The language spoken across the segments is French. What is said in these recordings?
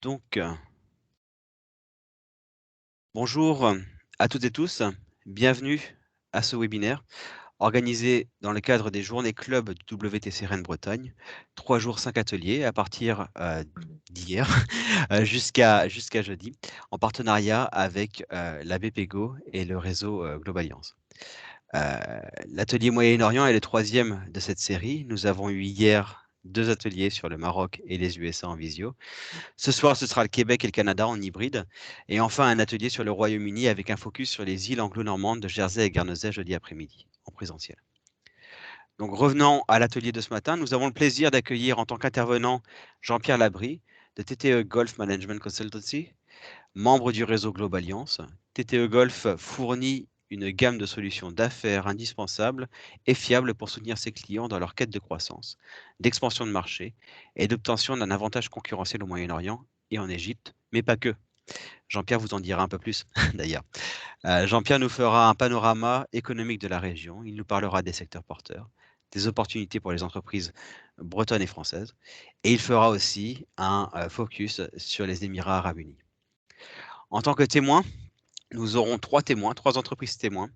Donc, bonjour à toutes et tous, bienvenue à ce webinaire organisé dans le cadre des journées club du WTC Rennes Bretagne. 3 jours, 5 ateliers à partir d'hier jusqu'à jeudi, en partenariat avec la BPGO et le réseau Globaliance. L'atelier Moyen-Orient est le troisième de cette série. Nous avons eu hier 2 ateliers sur le Maroc et les USA en visio. Ce soir, ce sera le Québec et le Canada en hybride. Et enfin, un atelier sur le Royaume-Uni avec un focus sur les îles anglo-normandes de Jersey et Guernesey jeudi après-midi, en présentiel. Donc revenons à l'atelier de ce matin. Nous avons le plaisir d'accueillir en tant qu'intervenant Jean-Pierre Labrie de TTE Golf Management Consultancy, membre du réseau Globaliance. TTE Golf fournit une gamme de solutions d'affaires indispensables et fiables pour soutenir ses clients dans leur quête de croissance, d'expansion de marché et d'obtention d'un avantage concurrentiel au Moyen-Orient et en Égypte, mais pas que. Jean-Pierre vous en dira un peu plus d'ailleurs. Jean-Pierre nous fera un panorama économique de la région. Il nous parlera des secteurs porteurs, des opportunités pour les entreprises bretonnes et françaises, et il fera aussi un focus sur les Émirats arabes unis. En tant que témoin, nous aurons 3 témoins, 3 entreprises témoins.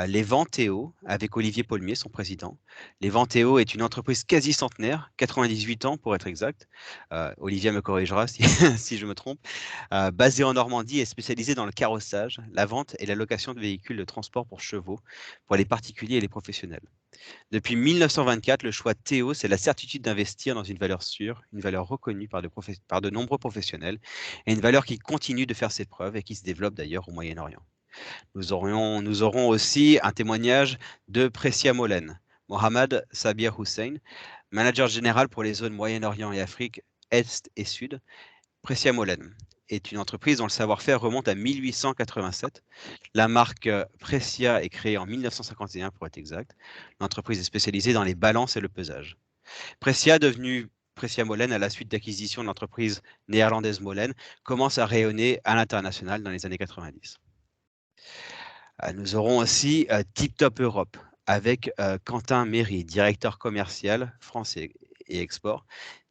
Les Vents Théo, avec Olivier Paulmier, son président. Les Vents Théo est une entreprise quasi centenaire, 98 ans pour être exact. Olivier me corrigera si, si je me trompe. Basée en Normandie et spécialisée dans le carrossage, la vente et la location de véhicules de transport pour chevaux pour les particuliers et les professionnels. Depuis 1924, le choix Théo, c'est la certitude d'investir dans une valeur sûre, une valeur reconnue par de nombreux professionnels et une valeur qui continue de faire ses preuves et qui se développe d'ailleurs au Moyen-Orient. Nous aurons aussi un témoignage de Pressia Molen, Mohamed Sabir Hussein, manager général pour les zones Moyen-Orient et Afrique Est et Sud. Pressia Molen est une entreprise dont le savoir-faire remonte à 1887. La marque Pressia est créée en 1951 pour être exact. L'entreprise est spécialisée dans les balances et le pesage. Pressia, devenue Pressia Molen à la suite d'acquisition de l'entreprise néerlandaise Molen, commence à rayonner à l'international dans les années 90. Nous aurons aussi Tip Top Europe avec Quentin Méry, directeur commercial français et export.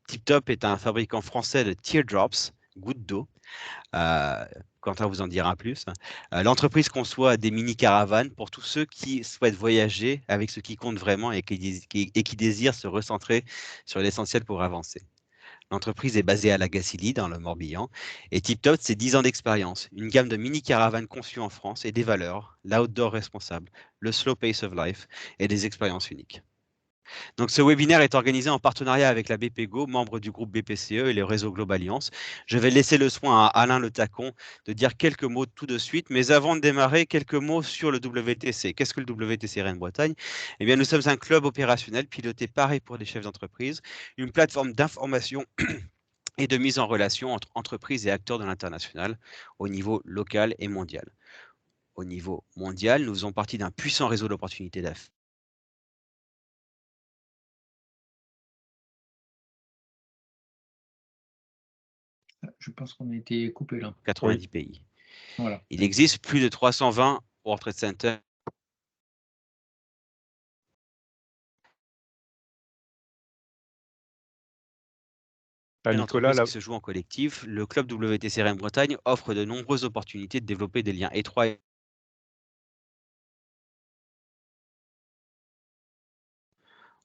Tip Top est un fabricant français de teardrops, gouttes d'eau. Quentin vous en dira plus. L'entreprise conçoit des mini-caravanes pour tous ceux qui souhaitent voyager avec ce qui compte vraiment et qui désirent se recentrer sur l'essentiel pour avancer. L'entreprise est basée à La Gacilly, dans le Morbihan, et TipTop, c'est 10 ans d'expérience, une gamme de mini-caravanes conçues en France et des valeurs, l'outdoor responsable, le slow pace of life et des expériences uniques. Donc ce webinaire est organisé en partenariat avec la BPGO, membre du groupe BPCE et le réseau Globaliance. Je vais laisser le soin à Alain Le Tacon de dire quelques mots tout de suite, mais avant de démarrer, quelques mots sur le WTC. Qu'est-ce que le WTC Rennes-Bretagne? Eh bien, nous sommes un club opérationnel piloté pareil pour les chefs d'entreprise, une plateforme d'information et de mise en relation entre entreprises et acteurs de l'international au niveau local et mondial. Au niveau mondial, nous faisons partie d'un puissant réseau d'opportunités d'affaires. Je pense qu'on a été coupé là. 90 pays. Voilà. Il existe plus de 320 World Trade Center. Une Nicolas, entreprise là, qui se joue en collectif, le club WTC Rennes Bretagne offre de nombreuses opportunités de développer des liens étroits.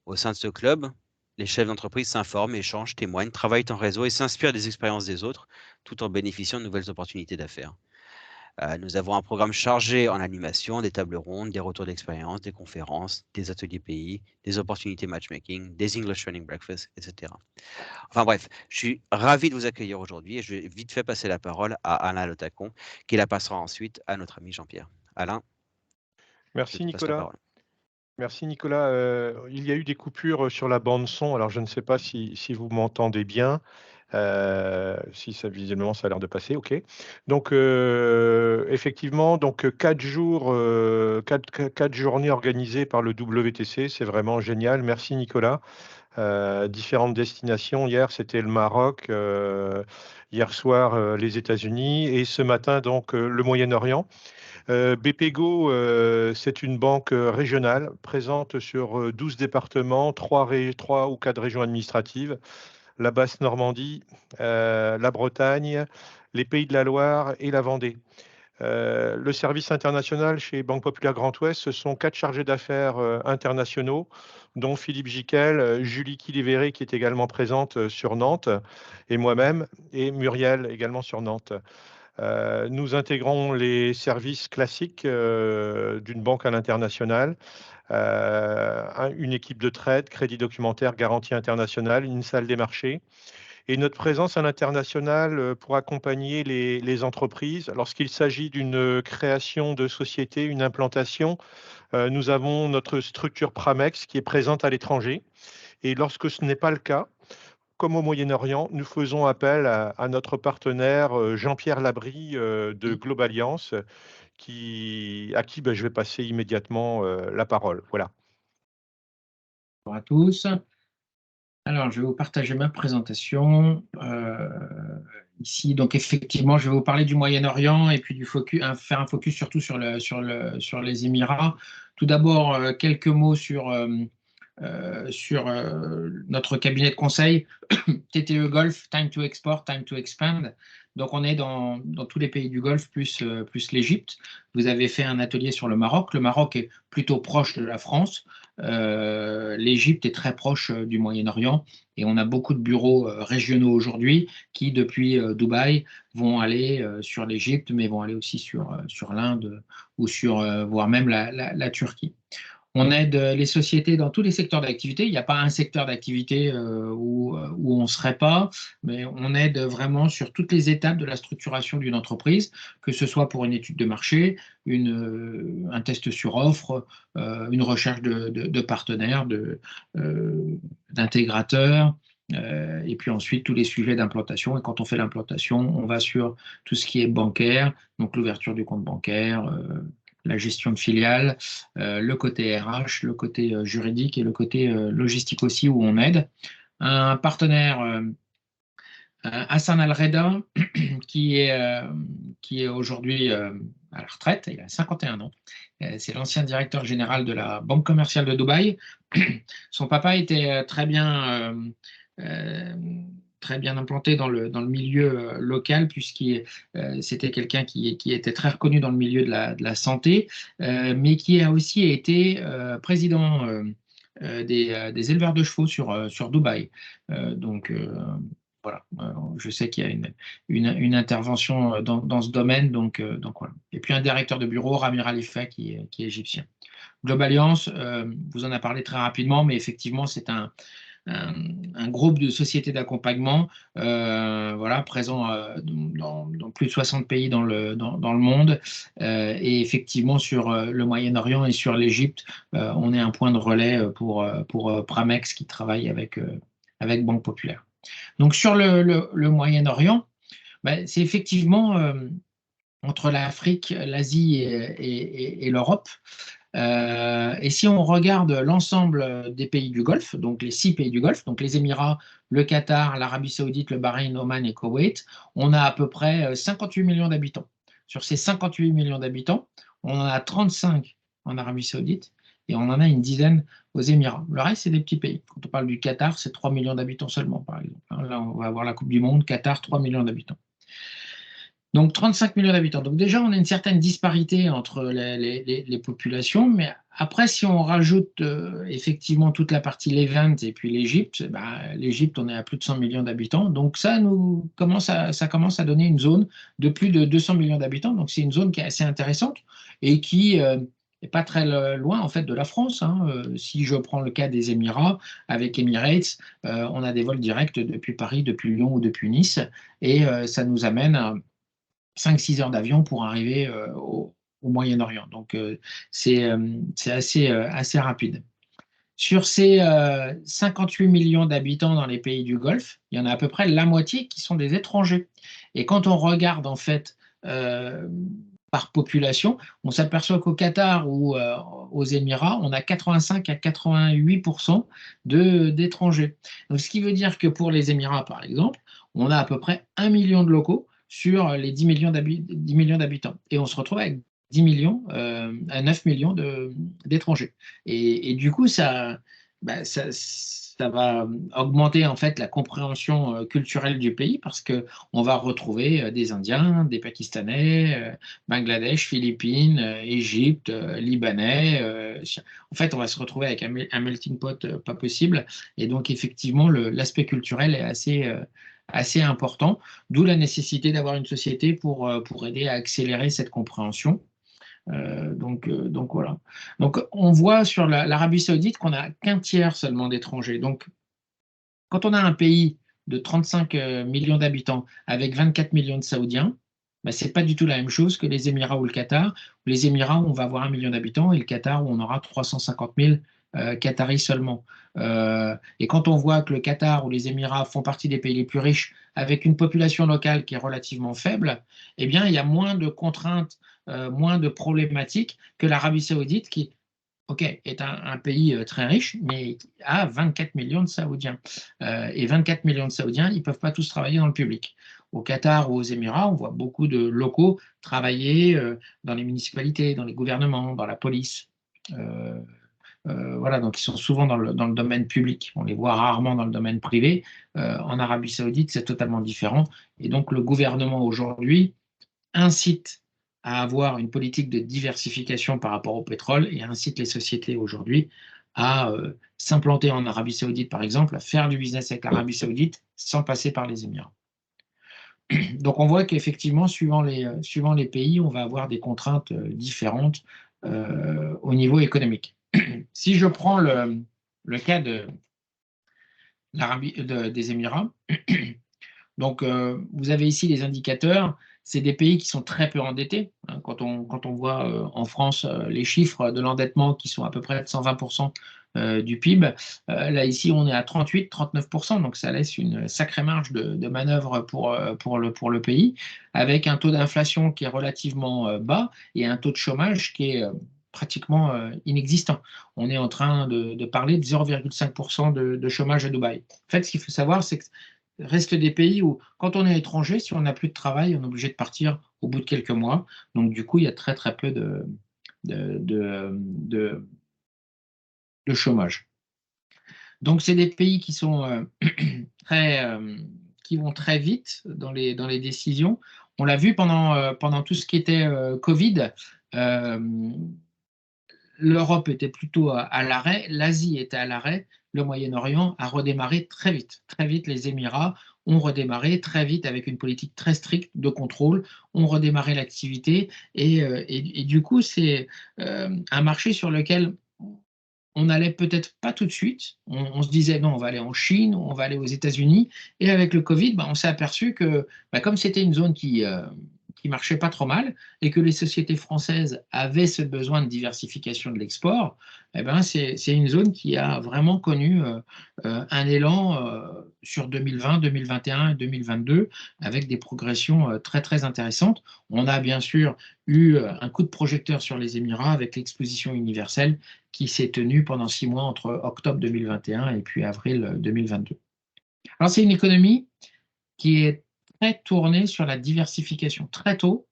Au sein de ce club, les chefs d'entreprise s'informent, échangent, témoignent, travaillent en réseau et s'inspirent des expériences des autres, tout en bénéficiant de nouvelles opportunités d'affaires. Nous avons un programme chargé en animation, des tables rondes, des retours d'expérience, des conférences, des ateliers pays, des opportunités matchmaking, des English Training Breakfast, etc. Enfin bref, je suis ravi de vous accueillir aujourd'hui et je vais vite fait passer la parole à Alain Le Tacon, qui la passera ensuite à notre ami Jean-Pierre. Alain, je merci te passe la Nicolas. parole. Merci Nicolas. Il y a eu des coupures sur la bande son, alors je ne sais pas si vous m'entendez bien. Si ça visiblement ça a l'air de passer, ok. Donc effectivement, donc 4 jours, 4 journées organisées par le WTC, c'est vraiment génial. Merci Nicolas. Différentes destinations. Hier, c'était le Maroc. Hier soir, les États-Unis. Et ce matin, donc, le Moyen-Orient. BPGO, c'est une banque régionale présente sur 12 départements, 3 ou 4 régions administratives. la Basse-Normandie, la Bretagne, les Pays de la Loire et la Vendée. Le service international chez Banque Populaire Grand Ouest, ce sont 4 chargés d'affaires internationaux, dont Philippe Jiquel, Julie Kilivéré, qui est également présente sur Nantes, et moi-même, et Muriel, également sur Nantes. Nous intégrons les services classiques d'une banque à l'international, une équipe de trade, crédit documentaire, garantie internationale, une salle des marchés. Et notre présence à l'international pour accompagner les entreprises. Lorsqu'il s'agit d'une création de société, une implantation, nous avons notre structure Pramex qui est présente à l'étranger. Et lorsque ce n'est pas le cas, comme au Moyen-Orient, nous faisons appel à notre partenaire Jean-Pierre Labrie de Globaliance, à qui je vais passer immédiatement la parole. Voilà. Bonjour à tous. Alors, je vais vous partager ma présentation ici. Donc, effectivement, je vais vous parler du Moyen-Orient et puis faire un focus surtout sur les Émirats. Tout d'abord, quelques mots sur notre cabinet de conseil, TTE Golf, Time to Export, Time to Expand. Donc, on est dans tous les pays du Golfe, plus l'Égypte. Vous avez fait un atelier sur le Maroc. Le Maroc est plutôt proche de la France. L'Égypte est très proche du Moyen-Orient et on a beaucoup de bureaux régionaux aujourd'hui qui, depuis Dubaï, vont aller sur l'Égypte, mais vont aller aussi sur l'Inde ou voire même la Turquie. On aide les sociétés dans tous les secteurs d'activité. Il n'y a pas un secteur d'activité où on ne serait pas, mais on aide vraiment sur toutes les étapes de la structuration d'une entreprise, que ce soit pour une étude de marché, un test sur offre, une recherche de partenaires, d'intégrateurs, et puis ensuite tous les sujets d'implantation. Et quand on fait l'implantation, on va sur tout ce qui est bancaire, donc l'ouverture du compte bancaire, la gestion de filiales, le côté RH, le côté juridique et le côté logistique aussi où on aide. Un partenaire, Hassan Al-Reda, qui est aujourd'hui à la retraite, il a 51 ans. C'est l'ancien directeur général de la Banque commerciale de Dubaï. Son papa était très bien implanté dans le milieu local, puisqu'il c'était quelqu'un qui était très reconnu dans le milieu de la santé, mais qui a aussi été président des éleveurs de chevaux sur Dubaï. Donc, voilà, je sais qu'il y a une intervention dans ce domaine, donc voilà. Et puis un directeur de bureau, Ramir Alifa, qui est égyptien. Globaliance, vous en a parlé très rapidement, mais effectivement, c'est un groupe de sociétés d'accompagnement voilà, présent dans plus de 60 pays dans le monde. Et effectivement, sur le Moyen-Orient et sur l'Égypte, on est un point de relais pour Pramex qui travaille avec Banque Populaire. Donc sur le Moyen-Orient, ben, c'est effectivement entre l'Afrique, l'Asie et l'Europe. Et si on regarde l'ensemble des pays du Golfe, donc les 6 pays du Golfe, donc les Émirats, le Qatar, l'Arabie Saoudite, le Bahreïn, Oman et Koweït, on a à peu près 58 millions d'habitants. Sur ces 58 millions d'habitants, on en a 35 en Arabie Saoudite et on en a une dizaine aux Émirats. Le reste, c'est des petits pays. Quand on parle du Qatar, c'est 3 millions d'habitants seulement, par exemple. Là, on va avoir la Coupe du Monde, Qatar, 3 millions d'habitants. Donc 35 millions d'habitants. Donc déjà, on a une certaine disparité entre les populations, mais après, si on rajoute effectivement toute la partie Levant et puis l'Égypte, l'Égypte, on est à plus de 100 millions d'habitants. Donc ça commence à donner une zone de plus de 200 millions d'habitants. Donc c'est une zone qui est assez intéressante et qui n'est pas très loin en fait de la France. Si je prends le cas des Émirats, avec Emirates, on a des vols directs depuis Paris, depuis Lyon ou depuis Nice, et ça nous amène à 5-6 heures d'avion pour arriver au Moyen-Orient. Donc, c'est assez rapide. Sur ces 58 millions d'habitants dans les pays du Golfe, il y en a à peu près la moitié qui sont des étrangers. Et quand on regarde, en fait, par population, on s'aperçoit qu'au Qatar ou aux Émirats, on a 85 à 88% d'étrangers. Donc, ce qui veut dire que pour les Émirats, par exemple, on a à peu près 1 million de locaux sur les 10 millions d'habitants. Et on se retrouve avec 10 millions à 9 millions d'étrangers. Et du coup, ça ça va augmenter en fait la compréhension culturelle du pays parce qu'on va retrouver des Indiens, des Pakistanais, Bangladesh, Philippines, Égypte, Libanais. En fait, on va se retrouver avec un melting pot pas possible. Et donc, effectivement, l'aspect culturel est assez important, d'où la nécessité d'avoir une société pour aider à accélérer cette compréhension. Donc voilà. Donc on voit sur l'Arabie Saoudite qu'on n'a qu'un tiers seulement d'étrangers. Donc quand on a un pays de 35 millions d'habitants avec 24 millions de Saoudiens, bah, ce n'est pas du tout la même chose que les Émirats ou le Qatar. Les Émirats où on va avoir 1 million d'habitants et le Qatar où on aura 350 000 Qataris seulement. Et quand on voit que le Qatar ou les Émirats font partie des pays les plus riches avec une population locale qui est relativement faible, eh bien, il y a moins de contraintes, moins de problématiques que l'Arabie Saoudite qui, OK, est un pays très riche, mais qui a 24 millions de Saoudiens. Et 24 millions de Saoudiens, ils ne peuvent pas tous travailler dans le public. Au Qatar ou aux Émirats, on voit beaucoup de locaux travailler dans les municipalités, dans les gouvernements, dans la police. Voilà, donc ils sont souvent dans le domaine public. On les voit rarement dans le domaine privé. En Arabie Saoudite, c'est totalement différent. Et donc le gouvernement aujourd'hui incite à avoir une politique de diversification par rapport au pétrole et incite les sociétés aujourd'hui à s'implanter en Arabie Saoudite, par exemple, à faire du business avec l'Arabie Saoudite sans passer par les Émirats. Donc on voit qu'effectivement, suivant les pays, on va avoir des contraintes différentes au niveau économique. Si je prends le cas des Émirats, donc vous avez ici les indicateurs, c'est des pays qui sont très peu endettés. Hein. Quand on voit en France les chiffres de l'endettement qui sont à peu près de 120% du PIB, là ici on est à 38-39%, donc ça laisse une sacrée marge de manœuvre pour le pays, avec un taux d'inflation qui est relativement bas et un taux de chômage qui est pratiquement inexistant. On est en train de parler de 0,5% de chômage à Dubaï. En fait, ce qu'il faut savoir, c'est que reste des pays où, quand on est étranger, si on n'a plus de travail, on est obligé de partir au bout de quelques mois. Donc, du coup, il y a très, très peu de chômage. Donc, c'est des pays qui sont qui vont très vite dans les décisions. On l'a vu pendant tout ce qui était Covid. L'Europe était plutôt à l'arrêt, l'Asie était à l'arrêt, le Moyen-Orient a redémarré très vite. Très vite, les Émirats ont redémarré très vite avec une politique très stricte de contrôle, ont redémarré l'activité et du coup, c'est un marché sur lequel on n'allait peut-être pas tout de suite. On se disait non, on va aller en Chine, on va aller aux États-Unis. Et avec le Covid, on s'est aperçu que comme c'était une zone qui marchait pas trop mal et que les sociétés françaises avaient ce besoin de diversification de l'export, c'est une zone qui a vraiment connu un élan sur 2020, 2021 et 2022 avec des progressions très très intéressantes. On a bien sûr eu un coup de projecteur sur les Émirats avec l'exposition universelle qui s'est tenue pendant 6 mois entre octobre 2021 et puis avril 2022. Alors c'est une économie qui est très tournée sur la diversification. Très tôt,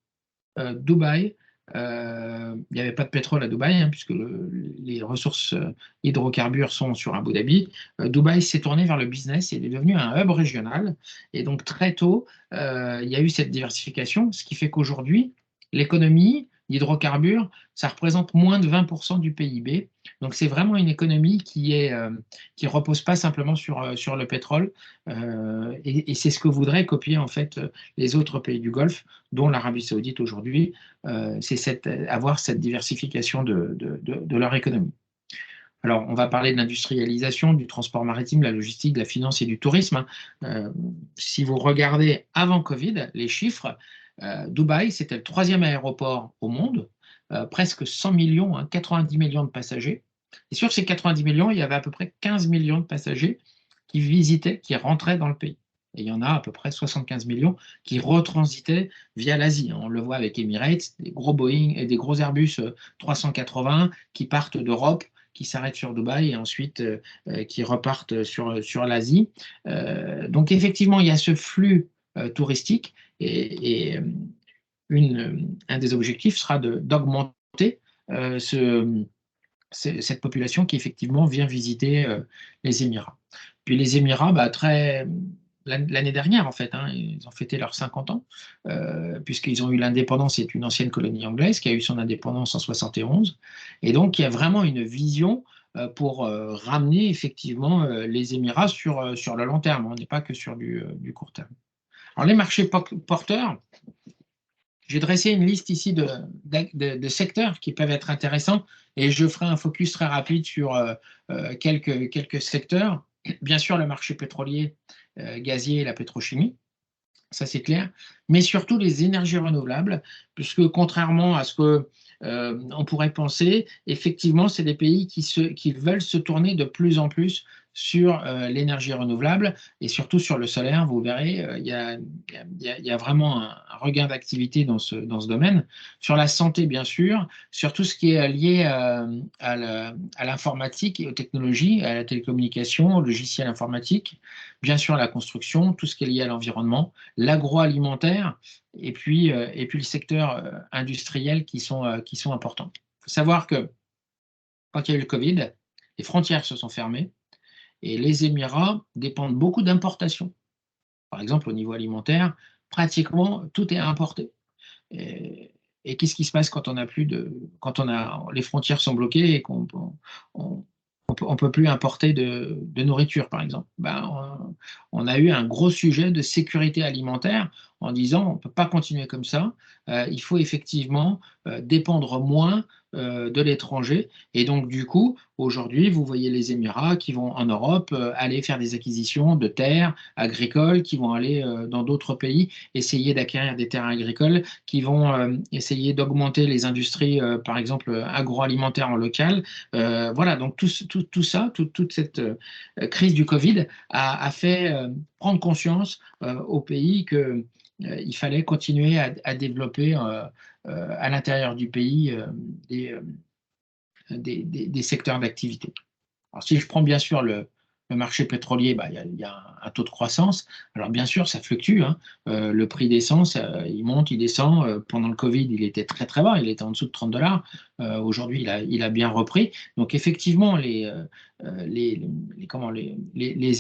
Dubaï, il n'y avait pas de pétrole à Dubaï, hein, puisque les ressources hydrocarbures sont sur Abu Dhabi. Dubaï s'est tourné vers le business et est devenu un hub régional. Et donc très tôt, il y a eu cette diversification, ce qui fait qu'aujourd'hui, l'économie, l'hydrocarbure, ça représente moins de 20% du PIB. Donc c'est vraiment une économie qui repose pas simplement sur le pétrole. Et c'est ce que voudraient copier en fait les autres pays du Golfe, dont l'Arabie Saoudite aujourd'hui. C'est avoir cette diversification de leur économie. Alors, on va parler de l'industrialisation, du transport maritime, de la logistique, de la finance et du tourisme. Si vous regardez avant Covid, les chiffres, Dubaï, c'était le 3e aéroport au monde, presque 100 millions, 90 millions de passagers. Et sur ces 90 millions, il y avait à peu près 15 millions de passagers qui visitaient, qui rentraient dans le pays. Et il y en a à peu près 75 millions qui retransitaient via l'Asie. On le voit avec Emirates, des gros Boeing et des gros Airbus 380 qui partent d'Europe, qui s'arrêtent sur Dubaï et ensuite qui repartent sur l'Asie. Donc effectivement, il y a ce flux touristique et un des objectifs sera d'augmenter cette population qui effectivement vient visiter les Émirats. Puis les Émirats, l'année dernière en fait, hein, ils ont fêté leurs 50 ans, puisqu'ils ont eu l'indépendance, c'est une ancienne colonie anglaise qui a eu son indépendance en 71, et donc il y a vraiment une vision pour ramener effectivement les Émirats sur le long terme, on n'est pas que sur du court terme. Alors les marchés porteurs, j'ai dressé une liste ici de secteurs qui peuvent être intéressants et je ferai un focus très rapide sur quelques secteurs. Bien sûr, le marché pétrolier, gazier et la pétrochimie, ça c'est clair, mais surtout les énergies renouvelables, puisque contrairement à ce que on pourrait penser, effectivement, c'est des pays qui veulent se tourner de plus en plus sur l'énergie renouvelable et surtout sur le solaire. Vous verrez, il y a vraiment un regain d'activité dans ce domaine. Sur la santé, bien sûr, sur tout ce qui est lié à l'informatique et aux technologies, à la télécommunication, au logiciel informatique, bien sûr la construction, tout ce qui est lié à l'environnement, l'agroalimentaire et puis le secteur industriel qui sont importants. Il faut savoir que quand il y a eu le Covid, les frontières se sont fermées et les Émirats dépendent beaucoup d'importations. Par exemple, au niveau alimentaire, pratiquement tout est importé. Et qu'est-ce qui se passe quand les frontières sont bloquées et qu'on on peut plus importer de nourriture, par exemple. On a eu un gros sujet de sécurité alimentaire en disant on ne peut pas continuer comme ça, il faut effectivement dépendre moins de l'étranger. Et donc, du coup, aujourd'hui, vous voyez les Émirats qui vont en Europe aller faire des acquisitions de terres agricoles, qui vont aller dans d'autres pays essayer d'acquérir des terres agricoles, qui vont essayer d'augmenter les industries, par exemple, agroalimentaires en local. Voilà, donc tout ça, toute cette crise du Covid a fait prendre conscience au pays que il fallait continuer à développer à l'intérieur du pays des secteurs d'activité. Alors, si je prends bien sûr le marché pétrolier, il y a un taux de croissance. Alors, bien sûr, ça fluctue, hein. Le prix d'essence, il monte, il descend. Pendant le Covid, il était très, très bas. Il était en dessous de $30. Aujourd'hui, il a bien repris. Donc, effectivement, les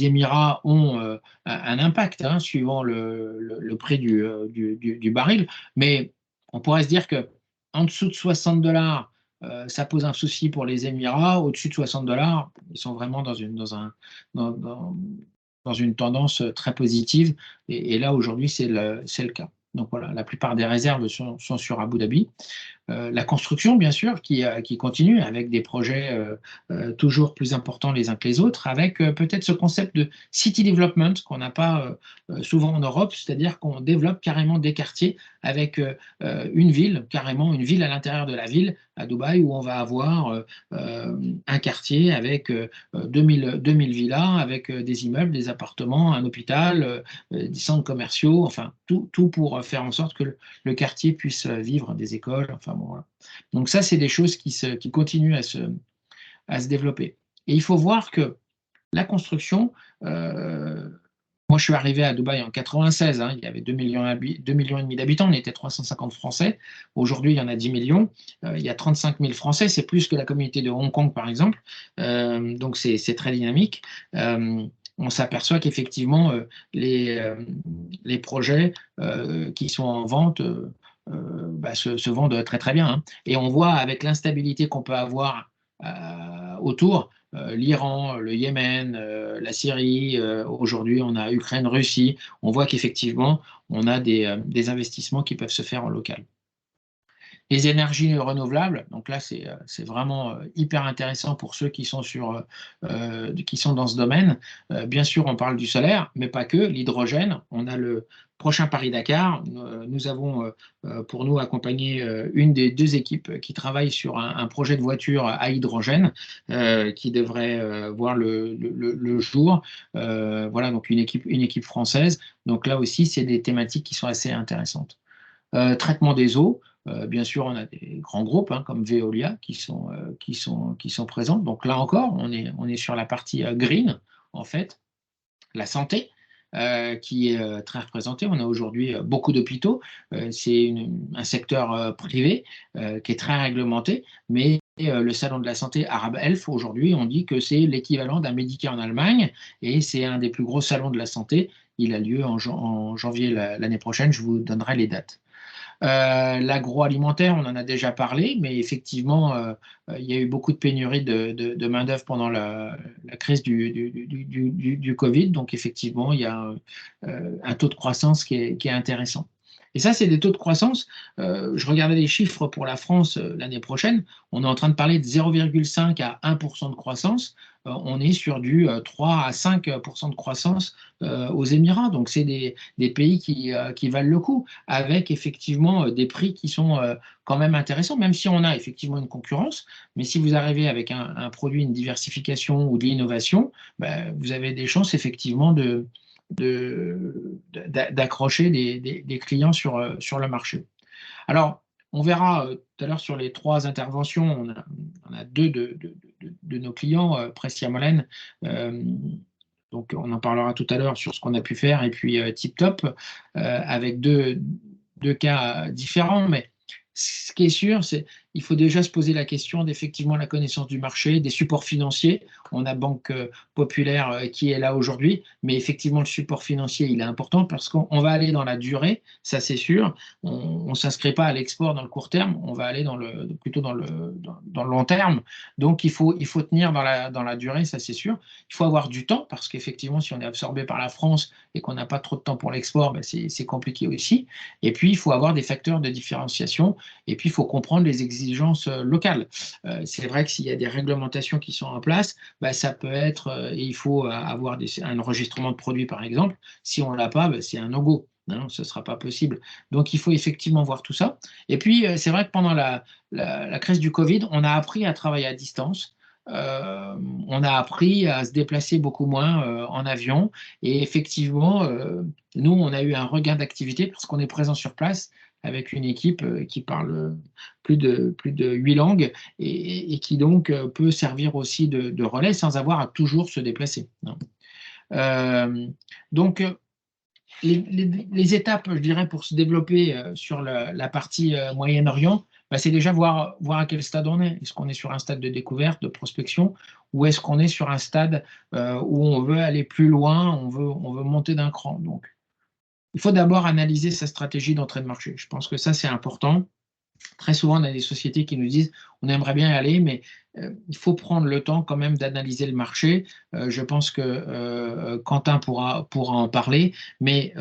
Émirats ont un impact hein, suivant le prix du baril. Mais on pourrait se dire qu'en dessous de $60, ça pose un souci pour les Émirats. Au-dessus de $60, ils sont vraiment dans une tendance très positive. Et là, aujourd'hui, c'est le cas. Donc voilà, la plupart des réserves sont sur Abu Dhabi. La construction, bien sûr, qui continue avec des projets toujours plus importants les uns que les autres, avec peut-être ce concept de city development qu'on n'a pas souvent en Europe, c'est-à-dire qu'on développe carrément des quartiers avec une ville, carrément une ville à l'intérieur de la ville, à Dubaï, où on va avoir un quartier avec 2000 villas, avec des immeubles, des appartements, un hôpital, des centres commerciaux, enfin tout pour faire en sorte que le quartier puisse vivre, des écoles, enfin bon, voilà. Donc ça, c'est des choses qui continuent à se développer. Et il faut voir que la construction, moi je suis arrivé à Dubaï en 96, hein, il y avait 2 millions et demi d'habitants, on était 350 Français. Aujourd'hui, il y en a 10 millions. Il y a 35 000 Français, c'est plus que la communauté de Hong Kong, par exemple. Donc c'est très dynamique. On s'aperçoit qu'effectivement, les projets qui sont en vente se vendent très très bien. Hein. Et on voit avec l'instabilité qu'on peut avoir autour, l'Iran, le Yémen, la Syrie, aujourd'hui on a Ukraine, Russie, on voit qu'effectivement on a des investissements qui peuvent se faire en local. Les énergies renouvelables, donc là c'est vraiment hyper intéressant pour ceux qui sont qui sont dans ce domaine. Bien sûr, on parle du solaire, mais pas que. L'hydrogène, on a le prochain Paris-Dakar. Nous avons pour nous accompagné une des deux équipes qui travaille sur un projet de voiture à hydrogène qui devrait voir le jour. Voilà, donc une équipe française. Donc là aussi, c'est des thématiques qui sont assez intéressantes. Traitement des eaux. Bien sûr, on a des grands groupes hein, comme Veolia qui sont présents. Donc là encore, on est sur la partie green, en fait. La santé, qui est très représentée. On a aujourd'hui beaucoup d'hôpitaux. C'est un secteur privé qui est très réglementé, mais le salon de la santé Arab Health, aujourd'hui, on dit que c'est l'équivalent d'un Medicare en Allemagne, et c'est un des plus gros salons de la santé. Il a lieu en janvier l'année prochaine, je vous donnerai les dates. L'agroalimentaire, on en a déjà parlé, mais effectivement, il y a eu beaucoup de pénurie de main-d'œuvre pendant la crise du Covid. Donc, effectivement, il y a un taux de croissance qui est intéressant. Et ça, c'est des taux de croissance. Je regardais les chiffres pour la France l'année prochaine. On est en train de parler de 0,5 à 1% de croissance. On est sur du 3 à 5% de croissance aux Émirats. Donc, c'est des pays qui valent le coup, avec effectivement des prix qui sont quand même intéressants, même si on a effectivement une concurrence. Mais si vous arrivez avec un produit, une diversification ou de l'innovation, ben, vous avez des chances effectivement d'accrocher des clients sur le marché. Alors, on verra tout à l'heure sur les 3 interventions, on a 2 de nos clients, Prestia Molène, donc on en parlera tout à l'heure sur ce qu'on a pu faire, et puis TipTop, avec deux cas différents, mais ce qui est sûr, c'est qu'il faut déjà se poser la question d'effectivement la connaissance du marché, des supports financiers. On a Banque Populaire qui est là aujourd'hui, mais effectivement le support financier il est important parce qu'on va aller dans la durée, ça c'est sûr. On ne s'inscrit pas à l'export dans le court terme, on va aller plutôt dans le long terme. Donc il faut tenir dans la durée, ça c'est sûr. Il faut avoir du temps parce qu'effectivement si on est absorbé par la France et qu'on n'a pas trop de temps pour l'export, ben c'est compliqué aussi. Et puis il faut avoir des facteurs de différenciation. Et puis, il faut comprendre les exigences locales. C'est vrai que s'il y a des réglementations qui sont en place, bah, ça peut être, il faut avoir un enregistrement de produit, par exemple. Si on ne l'a pas, bah, c'est un no-go. Non, ce ne sera pas possible. Donc, il faut effectivement voir tout ça. Et puis, c'est vrai que pendant la crise du Covid, on a appris à travailler à distance. On a appris à se déplacer beaucoup moins en avion. Et effectivement, nous, on a eu un regain d'activité parce qu'on est présent sur place avec une équipe qui parle plus de 8 langues et qui donc peut servir aussi de relais sans avoir à toujours se déplacer. Donc, les étapes, je dirais, pour se développer sur la partie Moyen-Orient, bah, c'est déjà voir à quel stade on est. Est-ce qu'on est sur un stade de découverte, de prospection, ou est-ce qu'on est sur un stade où on veut aller plus loin, on veut monter d'un cran. Donc, il faut d'abord analyser sa stratégie d'entrée de marché. Je pense que ça, c'est important. Très souvent, on a des sociétés qui nous disent on aimerait bien y aller, mais il faut prendre le temps quand même d'analyser le marché. Je pense que Quentin pourra en parler, mais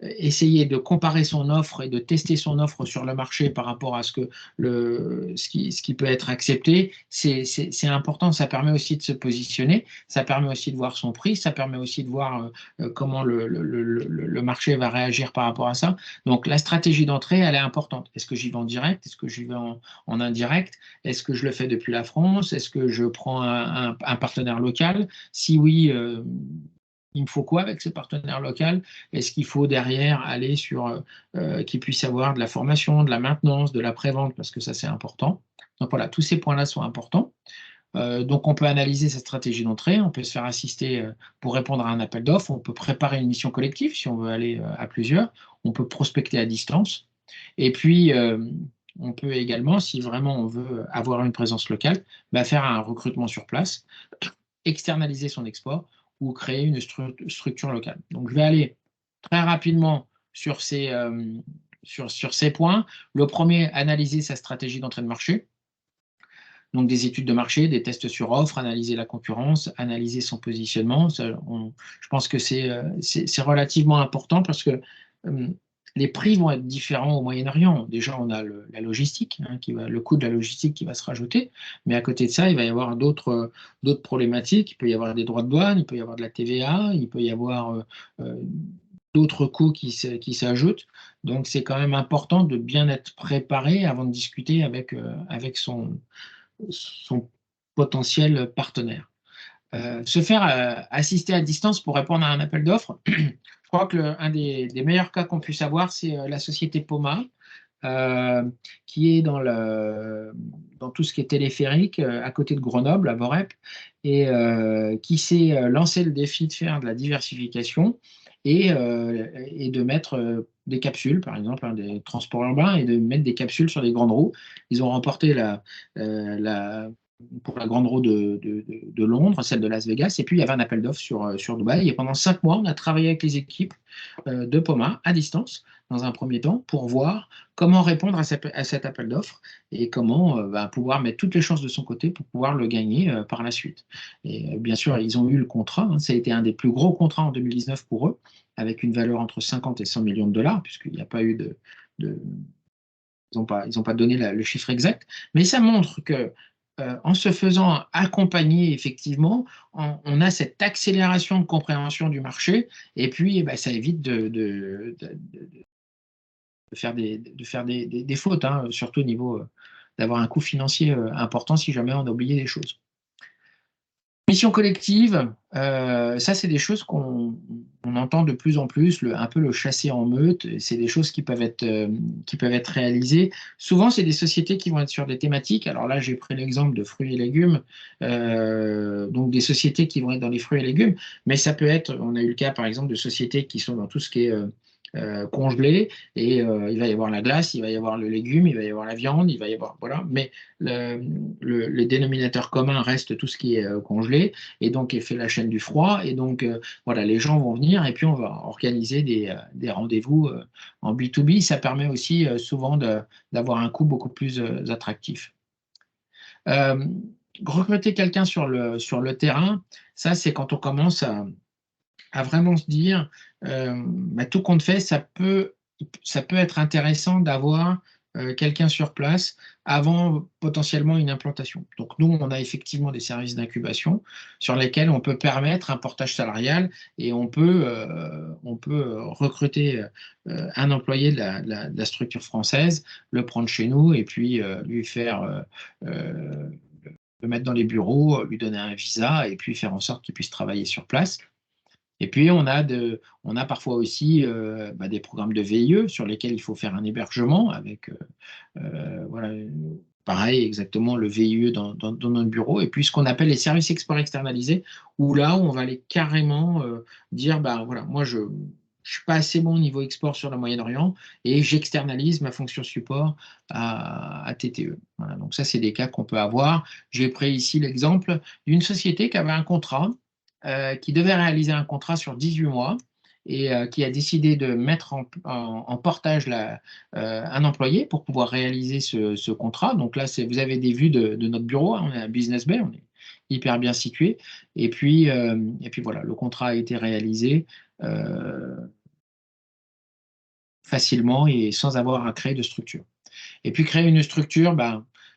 essayer de comparer son offre et de tester son offre sur le marché par rapport à ce qui peut être accepté, c'est important. Ça permet aussi de se positionner, ça permet aussi de voir son prix, ça permet aussi de voir comment le marché va réagir par rapport à ça. Donc la stratégie d'entrée, elle est importante. Est-ce que j'y vais en direct? Est-ce que j'y vais en indirect? Est-ce que je le fais depuis la France? Est-ce que je prends un partenaire local? Si oui, il me faut quoi avec ce partenaire local? Est-ce qu'il faut derrière aller sur qu'il puisse avoir de la formation, de la maintenance, de la prévente, parce que ça c'est important. Donc voilà, tous ces points-là sont importants. Donc on peut analyser sa stratégie d'entrée, on peut se faire assister pour répondre à un appel d'offres, on peut préparer une mission collective si on veut aller à plusieurs, on peut prospecter à distance. Et puis, on peut également, si vraiment on veut avoir une présence locale, bah, faire un recrutement sur place, externaliser son export ou créer une structure locale. Donc, je vais aller très rapidement sur ces points. Le premier, analyser sa stratégie d'entrée de marché. Donc, des études de marché, des tests sur offre, analyser la concurrence, analyser son positionnement. Je pense que c'est relativement important parce que les prix vont être différents au Moyen-Orient. Déjà, on a la logistique, le coût de la logistique qui va se rajouter. Mais à côté de ça, il va y avoir d'autres problématiques. Il peut y avoir des droits de douane, il peut y avoir de la TVA, il peut y avoir d'autres coûts qui s'ajoutent. Donc, c'est quand même important de bien être préparé avant de discuter avec son potentiel partenaire. Se faire assister à distance pour répondre à un appel d'offres, je crois que un des meilleurs cas qu'on puisse avoir, c'est la société Poma, qui est dans tout ce qui est téléphérique, à côté de Grenoble, à Vorep, et qui s'est lancé le défi de faire de la diversification. et de mettre des capsules, par exemple, hein, des transports urbains, et de mettre des capsules sur des grandes roues. Ils ont remporté pour la grande roue de Londres, celle de Las Vegas, et puis il y avait un appel d'offres sur Dubaï. Et pendant 5 mois, on a travaillé avec les équipes de Poma à distance, dans un premier temps, pour voir comment répondre à cet appel d'offres et comment pouvoir mettre toutes les chances de son côté pour pouvoir le gagner par la suite. Et bien sûr, ils ont eu le contrat, hein. Ça a été un des plus gros contrats en 2019 pour eux, avec une valeur entre 50 et 100 millions de dollars, puisqu'il n'y a pas eu ils n'ont pas donné le chiffre exact, mais ça montre que en se faisant accompagner, effectivement, on a cette accélération de compréhension du marché, et puis ça évite de faire des fautes, hein, surtout au niveau d'avoir un coût financier important si jamais on a oublié des choses. Mission collective, ça c'est des choses qu'on entend de plus en plus, un peu le chasser en meute. C'est des choses qui peuvent être réalisées. Souvent, c'est des sociétés qui vont être sur des thématiques. Alors là, j'ai pris l'exemple de fruits et légumes, donc des sociétés qui vont être dans les fruits et légumes, mais ça peut être, on a eu le cas par exemple de sociétés qui sont dans tout ce qui est congelé, et il va y avoir la glace, il va y avoir le légume, il va y avoir la viande, il va y avoir, voilà, mais le dénominateur commun reste tout ce qui est congelé, et donc fait la chaîne du froid, et donc voilà, les gens vont venir, et puis on va organiser des rendez-vous en B2B. Ça permet aussi souvent d'avoir un coût beaucoup plus attractif. Recruter quelqu'un sur le terrain, ça c'est quand on commence à vraiment se dire, tout compte fait, ça peut être intéressant d'avoir quelqu'un sur place avant potentiellement une implantation. Donc nous, on a effectivement des services d'incubation sur lesquels on peut permettre un portage salarial, et on peut recruter un employé de la structure française, le prendre chez nous, et puis lui faire le mettre dans les bureaux, lui donner un visa, et puis faire en sorte qu'il puisse travailler sur place. Et puis, on a parfois aussi des programmes de VIE sur lesquels il faut faire un hébergement avec, voilà, pareil, exactement, le VIE dans notre bureau. Et puis, ce qu'on appelle les services export externalisés, où là, on va aller carrément dire, voilà, moi, je ne suis pas assez bon au niveau export sur le Moyen-Orient, et j'externalise ma fonction support à TTE. Voilà, donc ça, c'est des cas qu'on peut avoir. J'ai pris ici l'exemple d'une société qui avait un contrat, qui devait réaliser un contrat sur 18 mois, et qui a décidé de mettre en portage un employé pour pouvoir réaliser ce contrat. Donc là, vous avez des vues de notre bureau, hein. On est à Business Bay, on est hyper bien situé. Et puis voilà, le contrat a été réalisé facilement et sans avoir à créer de structure. Et puis créer une structure,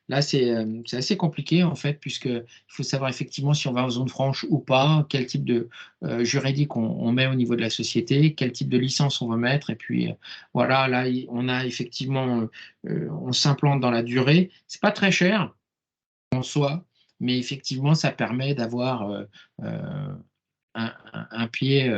là, c'est assez compliqué en fait, puisqu'il faut savoir effectivement si on va en zone franche ou pas, quel type de juridique on met au niveau de la société, quel type de licence on veut mettre. Et puis voilà, là, on a effectivement, on s'implante dans la durée. C'est pas très cher en soi, mais effectivement, ça permet d'avoir un pied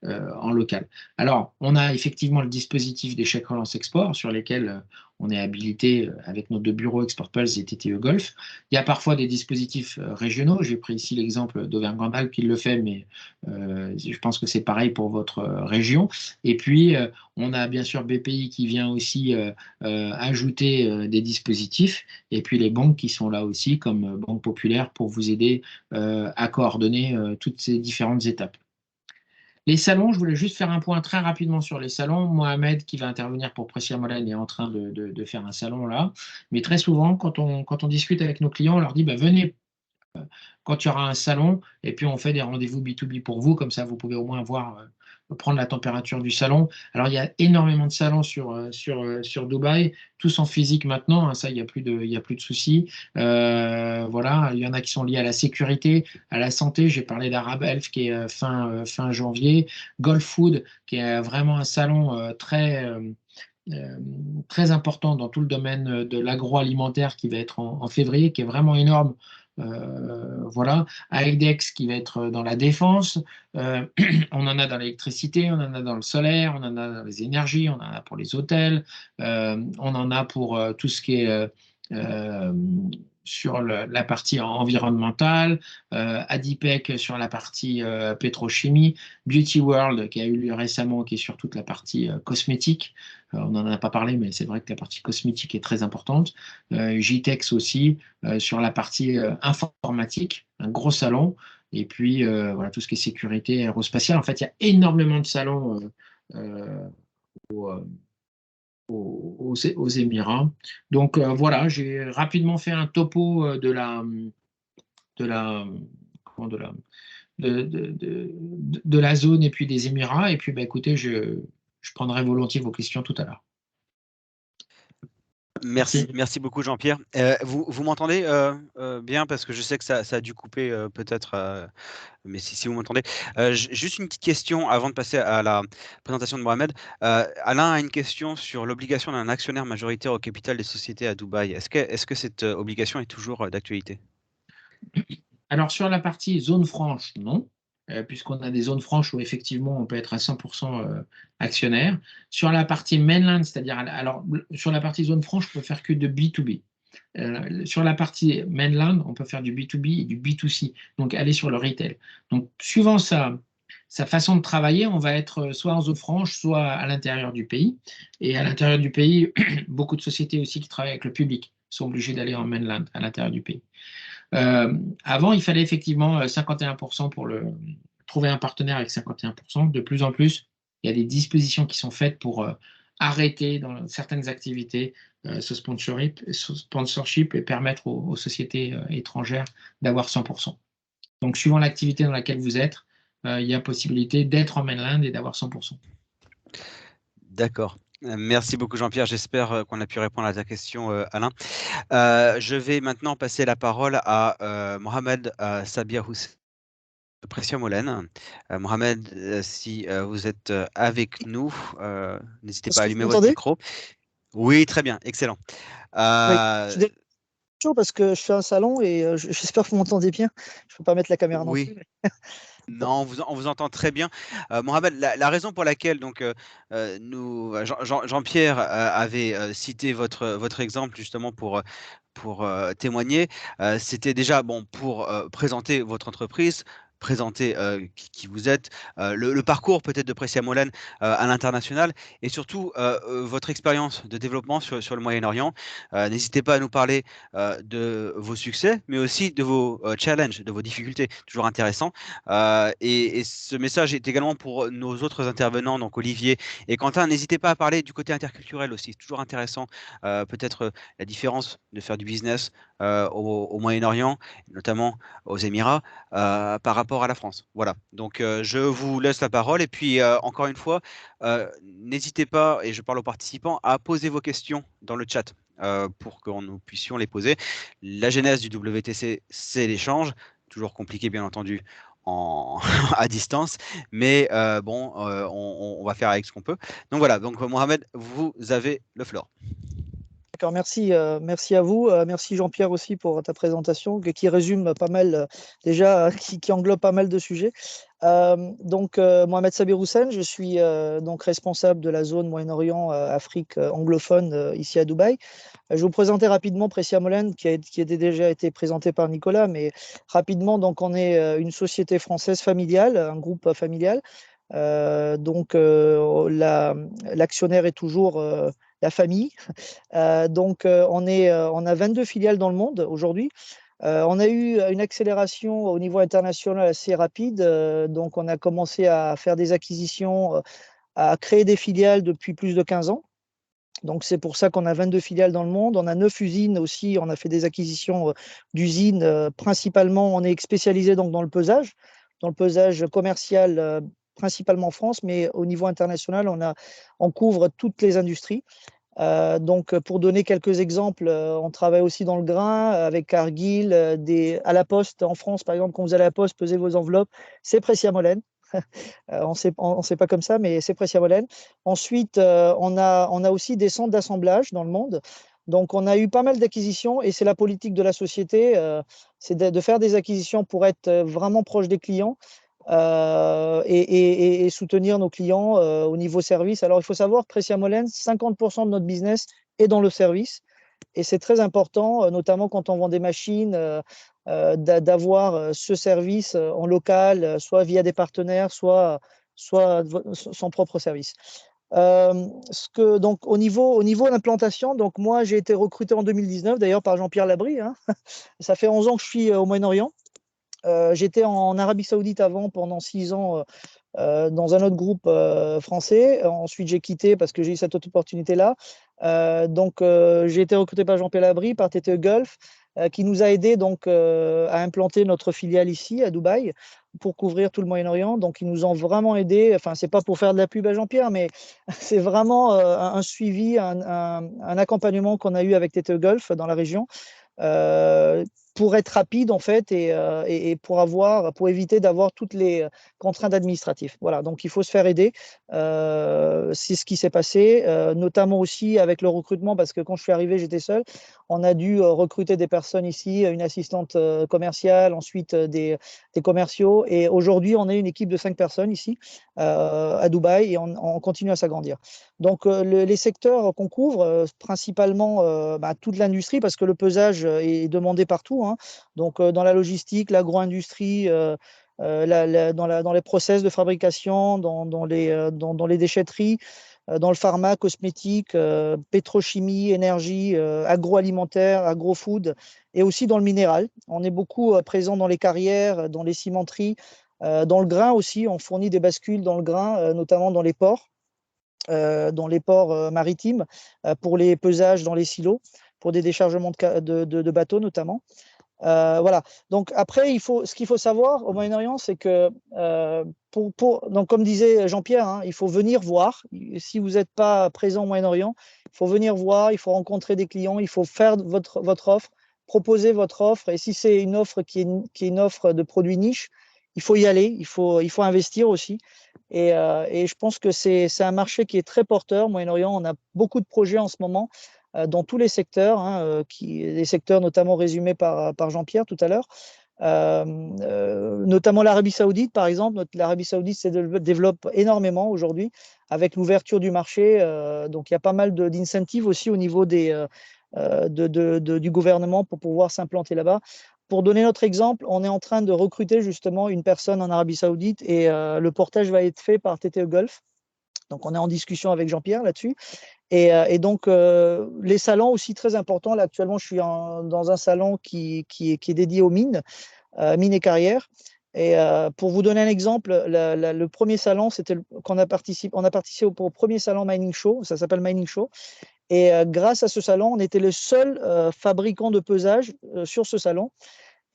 en local. Alors, on a effectivement le dispositif des chèques relance export sur lesquels on est habilité avec nos 2 bureaux Export Pulse et TTE Golf. Il y a parfois des dispositifs régionaux. J'ai pris ici l'exemple d'Auvergne-Rhône-Alpes qui le fait, mais je pense que c'est pareil pour votre région. Et puis, on a bien sûr BPI qui vient aussi ajouter des dispositifs, et puis les banques qui sont là aussi, comme Banque Populaire, pour vous aider à coordonner toutes ces différentes étapes. Les salons, je voulais juste faire un point très rapidement sur les salons. Mohamed, qui va intervenir pour Pressia Molène, est en train de faire un salon là. Mais très souvent, quand on discute avec nos clients, on leur dit venez quand il y aura un salon, et puis on fait des rendez-vous B2B pour vous, comme ça vous pouvez au moins prendre la température du salon. Alors il y a énormément de salons sur Dubaï, tous en physique maintenant, hein, ça il n'y a plus de soucis. Voilà, il y en a qui sont liés à la sécurité, à la santé. J'ai parlé d'Arab Health qui est fin janvier, Gulf Food qui est vraiment un salon très important dans tout le domaine de l'agroalimentaire, qui va être en février, qui est vraiment énorme. Voilà, AEDEX qui va être dans la défense, on en a dans l'électricité, on en a dans le solaire, on en a dans les énergies, on en a pour les hôtels, on en a pour tout ce qui est sur la partie environnementale, Adipec sur la partie pétrochimie, Beauty World qui a eu lieu récemment, qui est sur toute la partie cosmétique. On n'en a pas parlé, mais c'est vrai que la partie cosmétique est très importante. JTEX aussi sur la partie informatique, un gros salon. Et puis voilà, tout ce qui est sécurité aérospatiale. En fait, il y a énormément de salons au, aux Émirats. Donc voilà, j'ai rapidement fait un topo de la, comment, de la zone et puis des Émirats. Et puis bah, écoutez, je prendrai volontiers vos questions tout à l'heure. Merci, Merci. merci beaucoup Jean-Pierre. Vous m'entendez bien parce que je sais que ça a dû couper peut-être, mais si vous m'entendez. Juste une petite question avant de passer à la présentation de Mohamed. Alain a une question sur l'obligation d'un actionnaire majoritaire au capital des sociétés à Dubaï. Est-ce que cette obligation est toujours d'actualité? Alors sur la partie zone franche, non, puisqu'on a des zones franches où effectivement on peut être à 100% actionnaire. Sur la partie mainland, c'est-à-dire, alors sur la partie zone franche, on peut faire que de B2B. Sur la partie mainland, on peut faire du B2B et du B2C, donc aller sur le retail. Donc suivant sa façon de travailler, on va être soit en zone franche, soit à l'intérieur du pays. Et à l'intérieur du pays, beaucoup de sociétés aussi qui travaillent avec le public sont obligées d'aller en mainland, à l'intérieur du pays. Avant, il fallait effectivement 51% pour trouver un partenaire avec 51%. De plus en plus, il y a des dispositions qui sont faites pour arrêter dans certaines activités ce sponsorship et permettre aux sociétés étrangères d'avoir 100%. Donc, suivant l'activité dans laquelle vous êtes, il y a possibilité d'être en mainland et d'avoir 100%. D'accord. Merci beaucoup Jean-Pierre. J'espère qu'on a pu répondre à ta question, Alain. Je vais maintenant passer la parole à Mohamed Sabir Hussein de Pressia Molène. Mohamed, si vous êtes avec nous, n'hésitez pas Est-ce à que vous allumer votre m'entendez? micro. Oui, très bien, excellent. Oui, je suis désolé parce que je fais un salon et j'espère que vous m'entendez bien. Je ne peux pas mettre la caméra non plus. Oui. Bon. Non, on vous entend très bien. Mohamed, la raison pour laquelle donc, Jean-Pierre avait cité votre exemple justement pour témoigner, c'était déjà bon pour présenter votre entreprise, présenter qui vous êtes, le parcours peut-être de Pressia Molène à l'international et surtout votre expérience de développement sur le Moyen-Orient. N'hésitez pas à nous parler de vos succès, mais aussi de vos challenges, de vos difficultés, toujours intéressant. Et ce message est également pour nos autres intervenants, donc Olivier et Quentin. N'hésitez pas à parler du côté interculturel aussi, c'est toujours intéressant. Peut-être la différence de faire du business au Moyen-Orient, notamment aux Émirats, par rapport à la France. Voilà, donc je vous laisse la parole. Et puis, encore une fois, n'hésitez pas, et je parle aux participants, à poser vos questions dans le chat pour que nous puissions les poser. La genèse du WTC, c'est l'échange, toujours compliqué bien entendu à distance, mais bon, on va faire avec ce qu'on peut. Donc voilà, donc Mohamed, vous avez le floor. D'accord, merci, merci à vous. Merci Jean-Pierre aussi pour ta présentation qui résume pas mal, déjà, qui englobe pas mal de sujets. Donc, Mohamed Sabir Hussein, je suis donc responsable de la zone Moyen-Orient, Afrique anglophone ici à Dubaï. Je vais vous présenter rapidement Pressia Molène qui a déjà été présenté par Nicolas, mais rapidement, donc on est une société française familiale, un groupe familial. Donc, l'actionnaire est toujours la famille. Donc, on a 22 filiales dans le monde aujourd'hui. On a eu une accélération au niveau international assez rapide. Donc, on a commencé à faire des acquisitions, à créer des filiales depuis plus de 15 ans. Donc, c'est pour ça qu'on a 22 filiales dans le monde. On a 9 usines aussi. On a fait des acquisitions d'usines. Principalement, on est spécialisé donc dans le pesage commercial, principalement en France, mais au niveau international, on couvre toutes les industries. Donc, pour donner quelques exemples, on travaille aussi dans le grain avec Cargill, à la Poste en France, par exemple, quand vous allez à la Poste, pesez vos enveloppes, c'est Pressia Molène. On sait pas comme ça, mais c'est Pressia Molène. Ensuite, on a aussi des centres d'assemblage dans le monde. Donc, on a eu pas mal d'acquisitions et c'est la politique de la société, c'est de faire des acquisitions pour être vraiment proche des clients. Et soutenir nos clients au niveau service. Alors, il faut savoir que Pressia Molène, 50% de notre business est dans le service. Et c'est très important, notamment quand on vend des machines, d'avoir ce service en local, soit via des partenaires, soit son propre service. Donc au niveau d'implantation, donc moi j'ai été recruté en 2019 d'ailleurs par Jean-Pierre Labrie, hein. Ça fait 11 ans que je suis au Moyen-Orient. J'étais en Arabie Saoudite avant pendant 6 ans dans un autre groupe français. Ensuite, j'ai quitté parce que j'ai eu cette autre opportunité-là. Donc, j'ai été recruté par Jean-Pierre Labrie, par TTE Gulf, qui nous a aidés donc, à implanter notre filiale ici, à Dubaï, pour couvrir tout le Moyen-Orient. Donc, ils nous ont vraiment aidés. Enfin, c'est pas pour faire de la pub à Jean-Pierre, mais c'est vraiment un suivi, un accompagnement qu'on a eu avec TTE Gulf dans la région. Pour être rapide en fait et pour éviter d'avoir toutes les contraintes administratives. Voilà, donc il faut se faire aider. C'est ce qui s'est passé, notamment aussi avec le recrutement, parce que quand je suis arrivé, j'étais seul. On a dû recruter des personnes ici, une assistante commerciale, ensuite des commerciaux. Et aujourd'hui, on est une équipe de 5 personnes ici à Dubaï et on continue à s'agrandir. Donc les secteurs qu'on couvre, principalement toute l'industrie, parce que le pesage est demandé partout, hein. Donc dans la logistique, l'agro-industrie, dans les process de fabrication, dans les déchetteries, dans le pharma, cosmétique, pétrochimie, énergie, agroalimentaire, agrofood, et aussi dans le minéral. On est beaucoup présent dans les carrières, dans les cimenteries, dans le grain aussi. On fournit des bascules dans le grain, notamment dans les ports maritimes, pour les pesages dans les silos, pour des déchargements de bateaux notamment. Voilà. Donc après, ce qu'il faut savoir au Moyen-Orient, c'est que, donc comme disait Jean-Pierre, hein, il faut venir voir. Si vous n'êtes pas présent au Moyen-Orient, il faut venir voir, il faut rencontrer des clients, il faut faire votre offre, proposer votre offre. Et si c'est une offre qui est une offre de produits niche, il faut y aller, il faut investir aussi. Et je pense que c'est un marché qui est très porteur. Au Moyen-Orient, on a beaucoup de projets en ce moment dans tous les secteurs, hein, les secteurs notamment résumés par Jean-Pierre tout à l'heure. Notamment l'Arabie Saoudite, par exemple. L'Arabie Saoudite se développe énormément aujourd'hui avec l'ouverture du marché. Donc, il y a pas mal d'incentives aussi au niveau du gouvernement pour pouvoir s'implanter là-bas. Pour donner notre exemple, on est en train de recruter justement une personne en Arabie Saoudite et le portage va être fait par TTE Gulf. Donc, on est en discussion avec Jean-Pierre là-dessus. Et donc, les salons aussi très importants. Là, actuellement, je suis dans un salon qui est dédié aux mines et carrières. Et pour vous donner un exemple, le premier salon, c'était on a participé au premier salon Mining Show, ça s'appelle Mining Show. Et grâce à ce salon, on était le seul fabricant de pesage sur ce salon.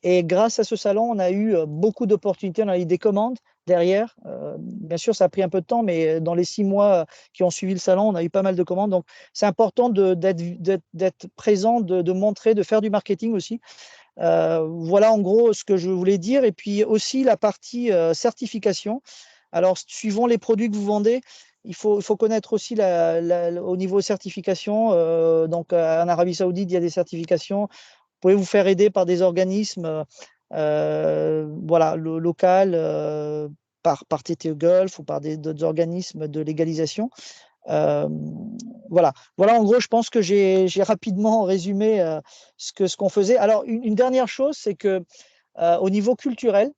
Et grâce à ce salon, on a eu beaucoup d'opportunités, on a eu des commandes derrière. Bien sûr, ça a pris un peu de temps, mais dans les 6 mois qui ont suivi le salon, on a eu pas mal de commandes. Donc, c'est important d'être présent, de montrer, de faire du marketing aussi. Voilà en gros ce que je voulais dire. Et puis aussi la partie certification. Alors, suivant les produits que vous vendez, il faut connaître aussi au niveau certification. Donc, en Arabie Saoudite, il y a des certifications. Vous pouvez vous faire aider par des organismes local, par TTE Gulf ou par d'autres organismes de légalisation. Voilà en gros, je pense que j'ai rapidement résumé ce qu'on faisait. Alors, une dernière chose, c'est que au niveau culturel,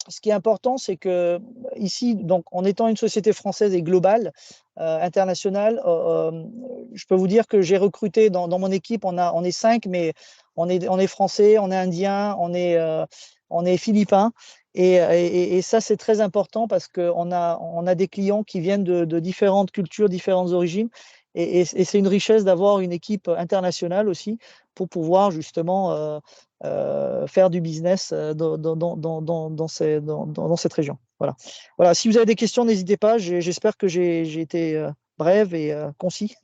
ce qui est important, c'est que ici, donc, en étant une société française et globale, internationale, je peux vous dire que j'ai recruté dans mon équipe, on est 5, mais on est français, on est indien, on est philippin. Et ça, c'est très important parce qu'on a des clients qui viennent de différentes cultures, différentes origines. Et c'est une richesse d'avoir une équipe internationale aussi pour pouvoir justement faire du business dans cette région. Voilà. Si vous avez des questions, n'hésitez pas. J'espère que j'ai été bref et concis.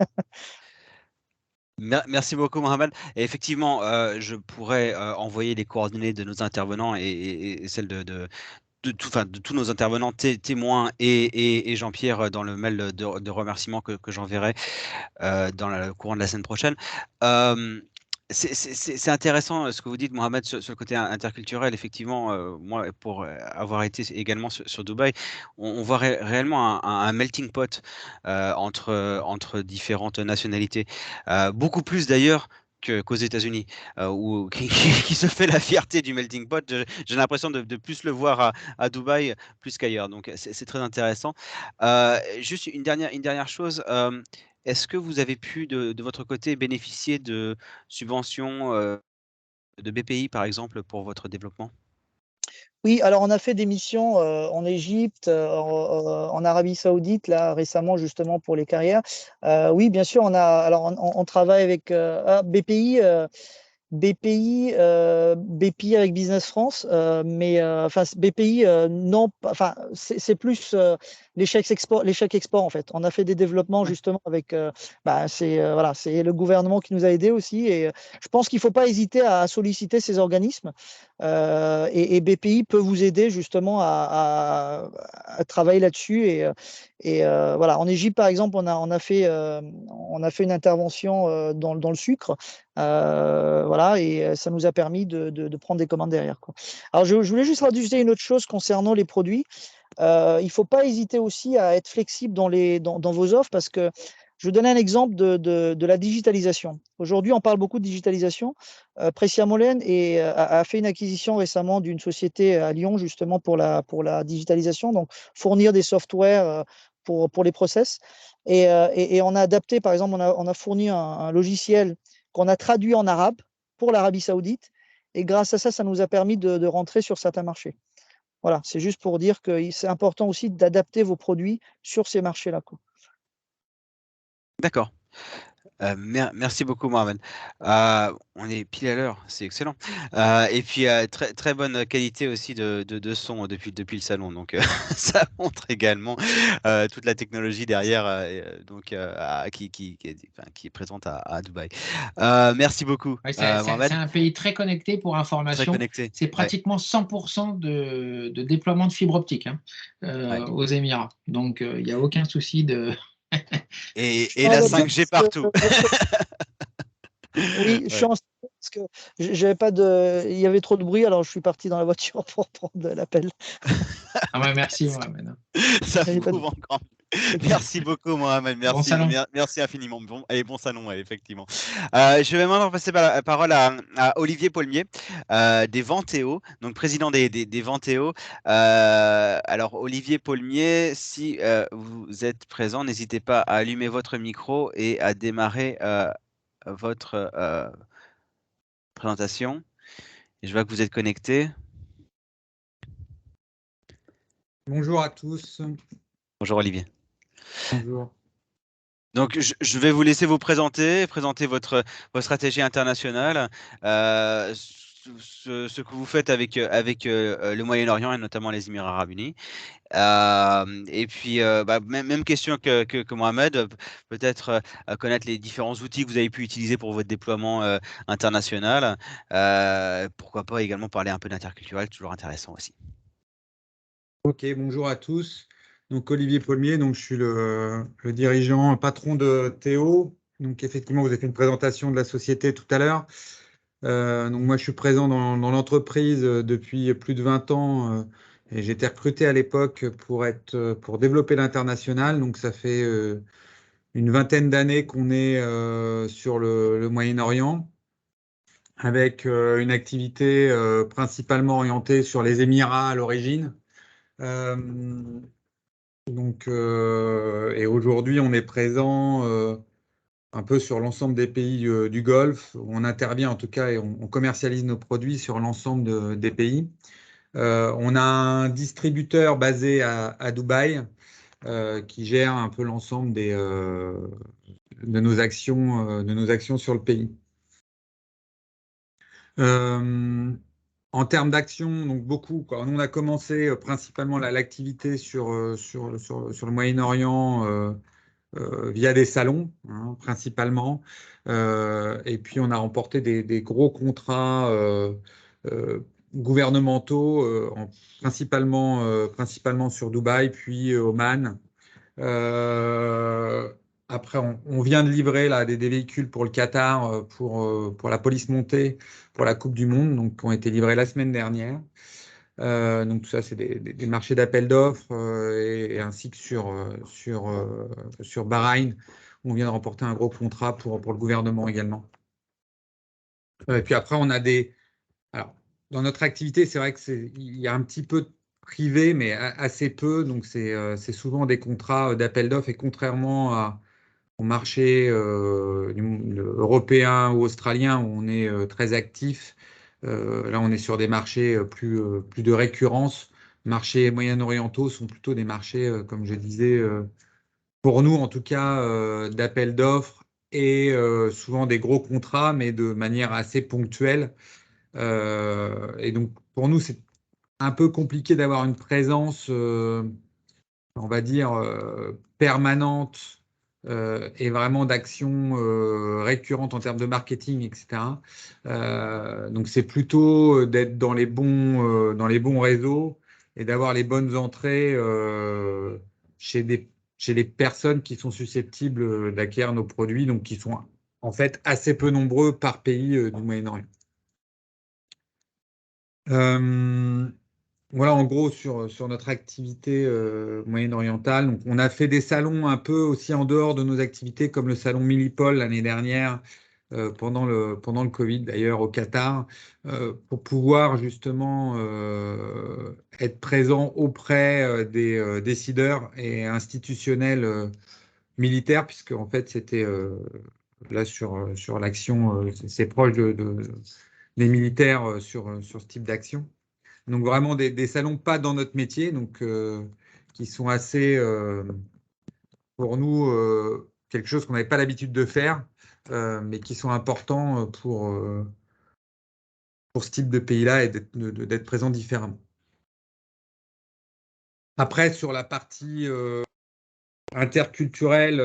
Merci beaucoup, Mohamed. Et effectivement, je pourrais envoyer les coordonnées de nos intervenants et celles de tous nos intervenants, témoins et Jean-Pierre dans le mail de remerciements que j'enverrai dans le courant de la semaine prochaine. C'est intéressant ce que vous dites, Mohamed, sur le côté interculturel. Effectivement, moi, pour avoir été également sur Dubaï, on voit réellement un melting pot entre différentes nationalités. Beaucoup plus d'ailleurs qu'aux États-Unis, ou qui se fait la fierté du melting pot. J'ai l'impression de plus le voir à Dubaï plus qu'ailleurs. Donc c'est très intéressant. Juste une dernière chose. Est-ce que vous avez pu de votre côté bénéficier de subventions de BPI par exemple pour votre développement? Oui, alors on a fait des missions en Égypte, en Arabie Saoudite, là récemment justement pour les carrières. Oui, bien sûr, on travaille avec BPI. BPI avec Business France, mais enfin BPI non, enfin c'est plus l'échec export en fait. On a fait des développements Ouais. justement avec, voilà, c'est le gouvernement qui nous a aidés aussi, et je pense qu'il ne faut pas hésiter à solliciter ces organismes, et BPI peut vous aider justement à travailler là-dessus, et voilà. En Égypte par exemple, on a fait une intervention dans le sucre. Voilà, et ça nous a permis de prendre des commandes derrière, quoi. Alors, je voulais juste rajouter une autre chose concernant les produits. Il ne faut pas hésiter aussi à être flexible dans vos offres, parce que je vais donner un exemple de la digitalisation. Aujourd'hui, on parle beaucoup de digitalisation. Pressia Molène a fait une acquisition récemment d'une société à Lyon, justement pour la digitalisation, donc fournir des softwares pour les process. Et on a adapté, par exemple, on a fourni un logiciel qu'on a traduit en arabe pour l'Arabie Saoudite. Et grâce à ça, ça nous a permis de rentrer sur certains marchés. Voilà, c'est juste pour dire que c'est important aussi d'adapter vos produits sur ces marchés-là, quoi. D'accord. Merci beaucoup Mohamed. On est pile à l'heure, c'est excellent. Et puis très bonne qualité aussi de son depuis le salon. Donc ça montre également toute la technologie derrière, qui est présente à Dubaï. Merci beaucoup Ouais, c'est Mohamed. un pays très connecté pour Très information. connecté. C'est Ouais, pratiquement 100% de déploiement de fibre optique, hein, ouais. aux Émirats. Donc, il n'y a aucun souci de. Je suis Et en la voiture 5G parce partout. oui, je suis Ouais. en parce que j'avais pas il y avait trop de bruit, alors je suis parti dans la voiture pour prendre l'appel. Ah ouais, merci Mohamed. Ça Il y avait pas de prouve encore. OK. Merci beaucoup, Mohamed. Bon salon. Merci infiniment. Bon, allez, bon salon, ouais, effectivement. Je vais maintenant passer la parole à Olivier Paulmier, des Ventéo, donc président des Ventéo. Alors, Olivier Paulmier, si vous êtes présent, n'hésitez pas à allumer votre micro et à démarrer votre présentation. Je vois que vous êtes connecté. Bonjour à tous. Bonjour, Olivier. Bonjour. Donc, je vais vous laisser vous présenter votre stratégie internationale, ce que vous faites avec le Moyen-Orient et notamment les Émirats arabes unis. Et puis, même question que Mohamed, peut-être connaître les différents outils que vous avez pu utiliser pour votre déploiement international. Pourquoi pas également parler un peu d'interculturel, toujours intéressant aussi. Ok, bonjour à tous. Donc Olivier Paulmier, donc je suis le dirigeant, patron de Théo. Donc effectivement, vous avez fait une présentation de la société tout à l'heure. Donc moi, je suis présent dans l'entreprise depuis plus de 20 ans, et j'ai été recruté à l'époque pour développer l'international. Donc ça fait une vingtaine d'années qu'on est sur le Moyen-Orient, avec une activité principalement orientée sur les Émirats à l'origine. Euh, et aujourd'hui, on est présent un peu sur l'ensemble des pays du Golfe. On intervient en tout cas et on commercialise nos produits sur l'ensemble des pays. On a un distributeur basé à Dubaï qui gère un peu l'ensemble de nos actions sur le pays. En termes d'action, donc beaucoup, quoi. On a commencé principalement l'activité sur le Moyen-Orient via des salons, hein, principalement. Et puis, on a remporté des gros contrats gouvernementaux, principalement sur Dubaï, puis Oman. Euh, Après, on vient de livrer là, des véhicules pour le Qatar, pour la police montée, pour la Coupe du Monde, donc, qui ont été livrés la semaine dernière. Donc tout ça, c'est des marchés d'appel d'offres, et ainsi que sur Bahreïn, on vient de remporter un gros contrat pour le gouvernement également. Et puis après, on a des... Alors, dans notre activité, c'est vrai il y a un petit peu de privé, mais assez peu. Donc, c'est souvent des contrats d'appel d'offres. Et contrairement au marché européen ou australien, où on est très actif, là, on est sur des marchés plus de récurrence. Marchés moyen-orientaux sont plutôt des marchés, comme je disais, pour nous en tout cas, d'appel d'offres et souvent des gros contrats, mais de manière assez ponctuelle. Et donc, pour nous, c'est un peu compliqué d'avoir une présence, on va dire, permanente et vraiment d'action récurrente en termes de marketing, etc. Donc, c'est plutôt d'être dans les bons réseaux et d'avoir les bonnes entrées chez chez les personnes qui sont susceptibles d'acquérir nos produits, donc qui sont en fait assez peu nombreux par pays du Moyen-Orient. Euh, voilà en gros sur notre activité moyen-orientale. Donc, on a fait des salons un peu aussi en dehors de nos activités, comme le salon Millipol l'année dernière, pendant le Covid d'ailleurs au Qatar, pour pouvoir justement être présent auprès des décideurs et institutionnels militaires, puisque en fait c'était là sur l'action, c'est proche des militaires sur ce type d'action. Donc vraiment des salons pas dans notre métier, donc qui sont assez, pour nous, quelque chose qu'on n'avait pas l'habitude de faire, mais qui sont importants pour ce type de pays-là et d'être présent différemment. Après, sur la partie interculturelle,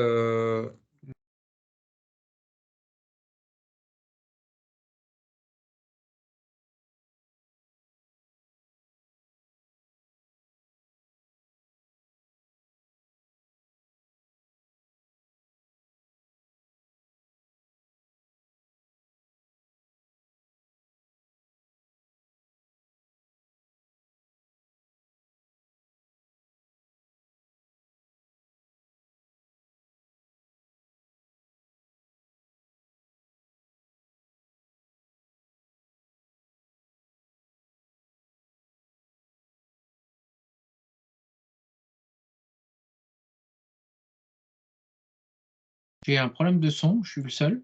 J'ai un problème de son, je suis le seul.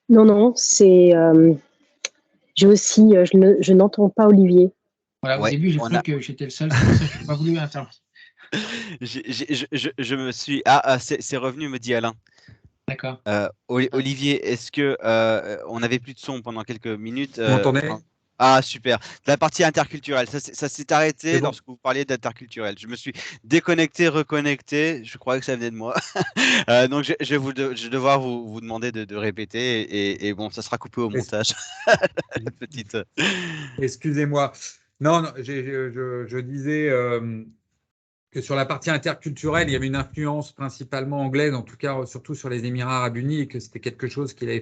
Non, non, c'est. J'ai aussi. Je n'entends pas Olivier. Voilà, au Ouais, début, j'ai on cru a. que j'étais le seul, c'est pour ça que je n'ai pas voulu intervenir. Je me suis. C'est revenu, me dit Alain. D'accord. Olivier, est-ce que on n'avait plus de son pendant quelques minutes vous m'entendez? Ah, super. La partie interculturelle, ça s'est arrêté C'est bon. lorsque vous parliez d'interculturel. Je me suis déconnecté, reconnecté. Je croyais que ça venait de moi. Donc, je vais devoir vous demander de répéter. Et bon, ça sera coupé au montage. La petite. Excusez-moi. Non, non, je disais que sur la partie interculturelle, il y avait une influence principalement anglaise, en tout cas surtout sur les Émirats arabes unis, et que c'était quelque chose auquel il a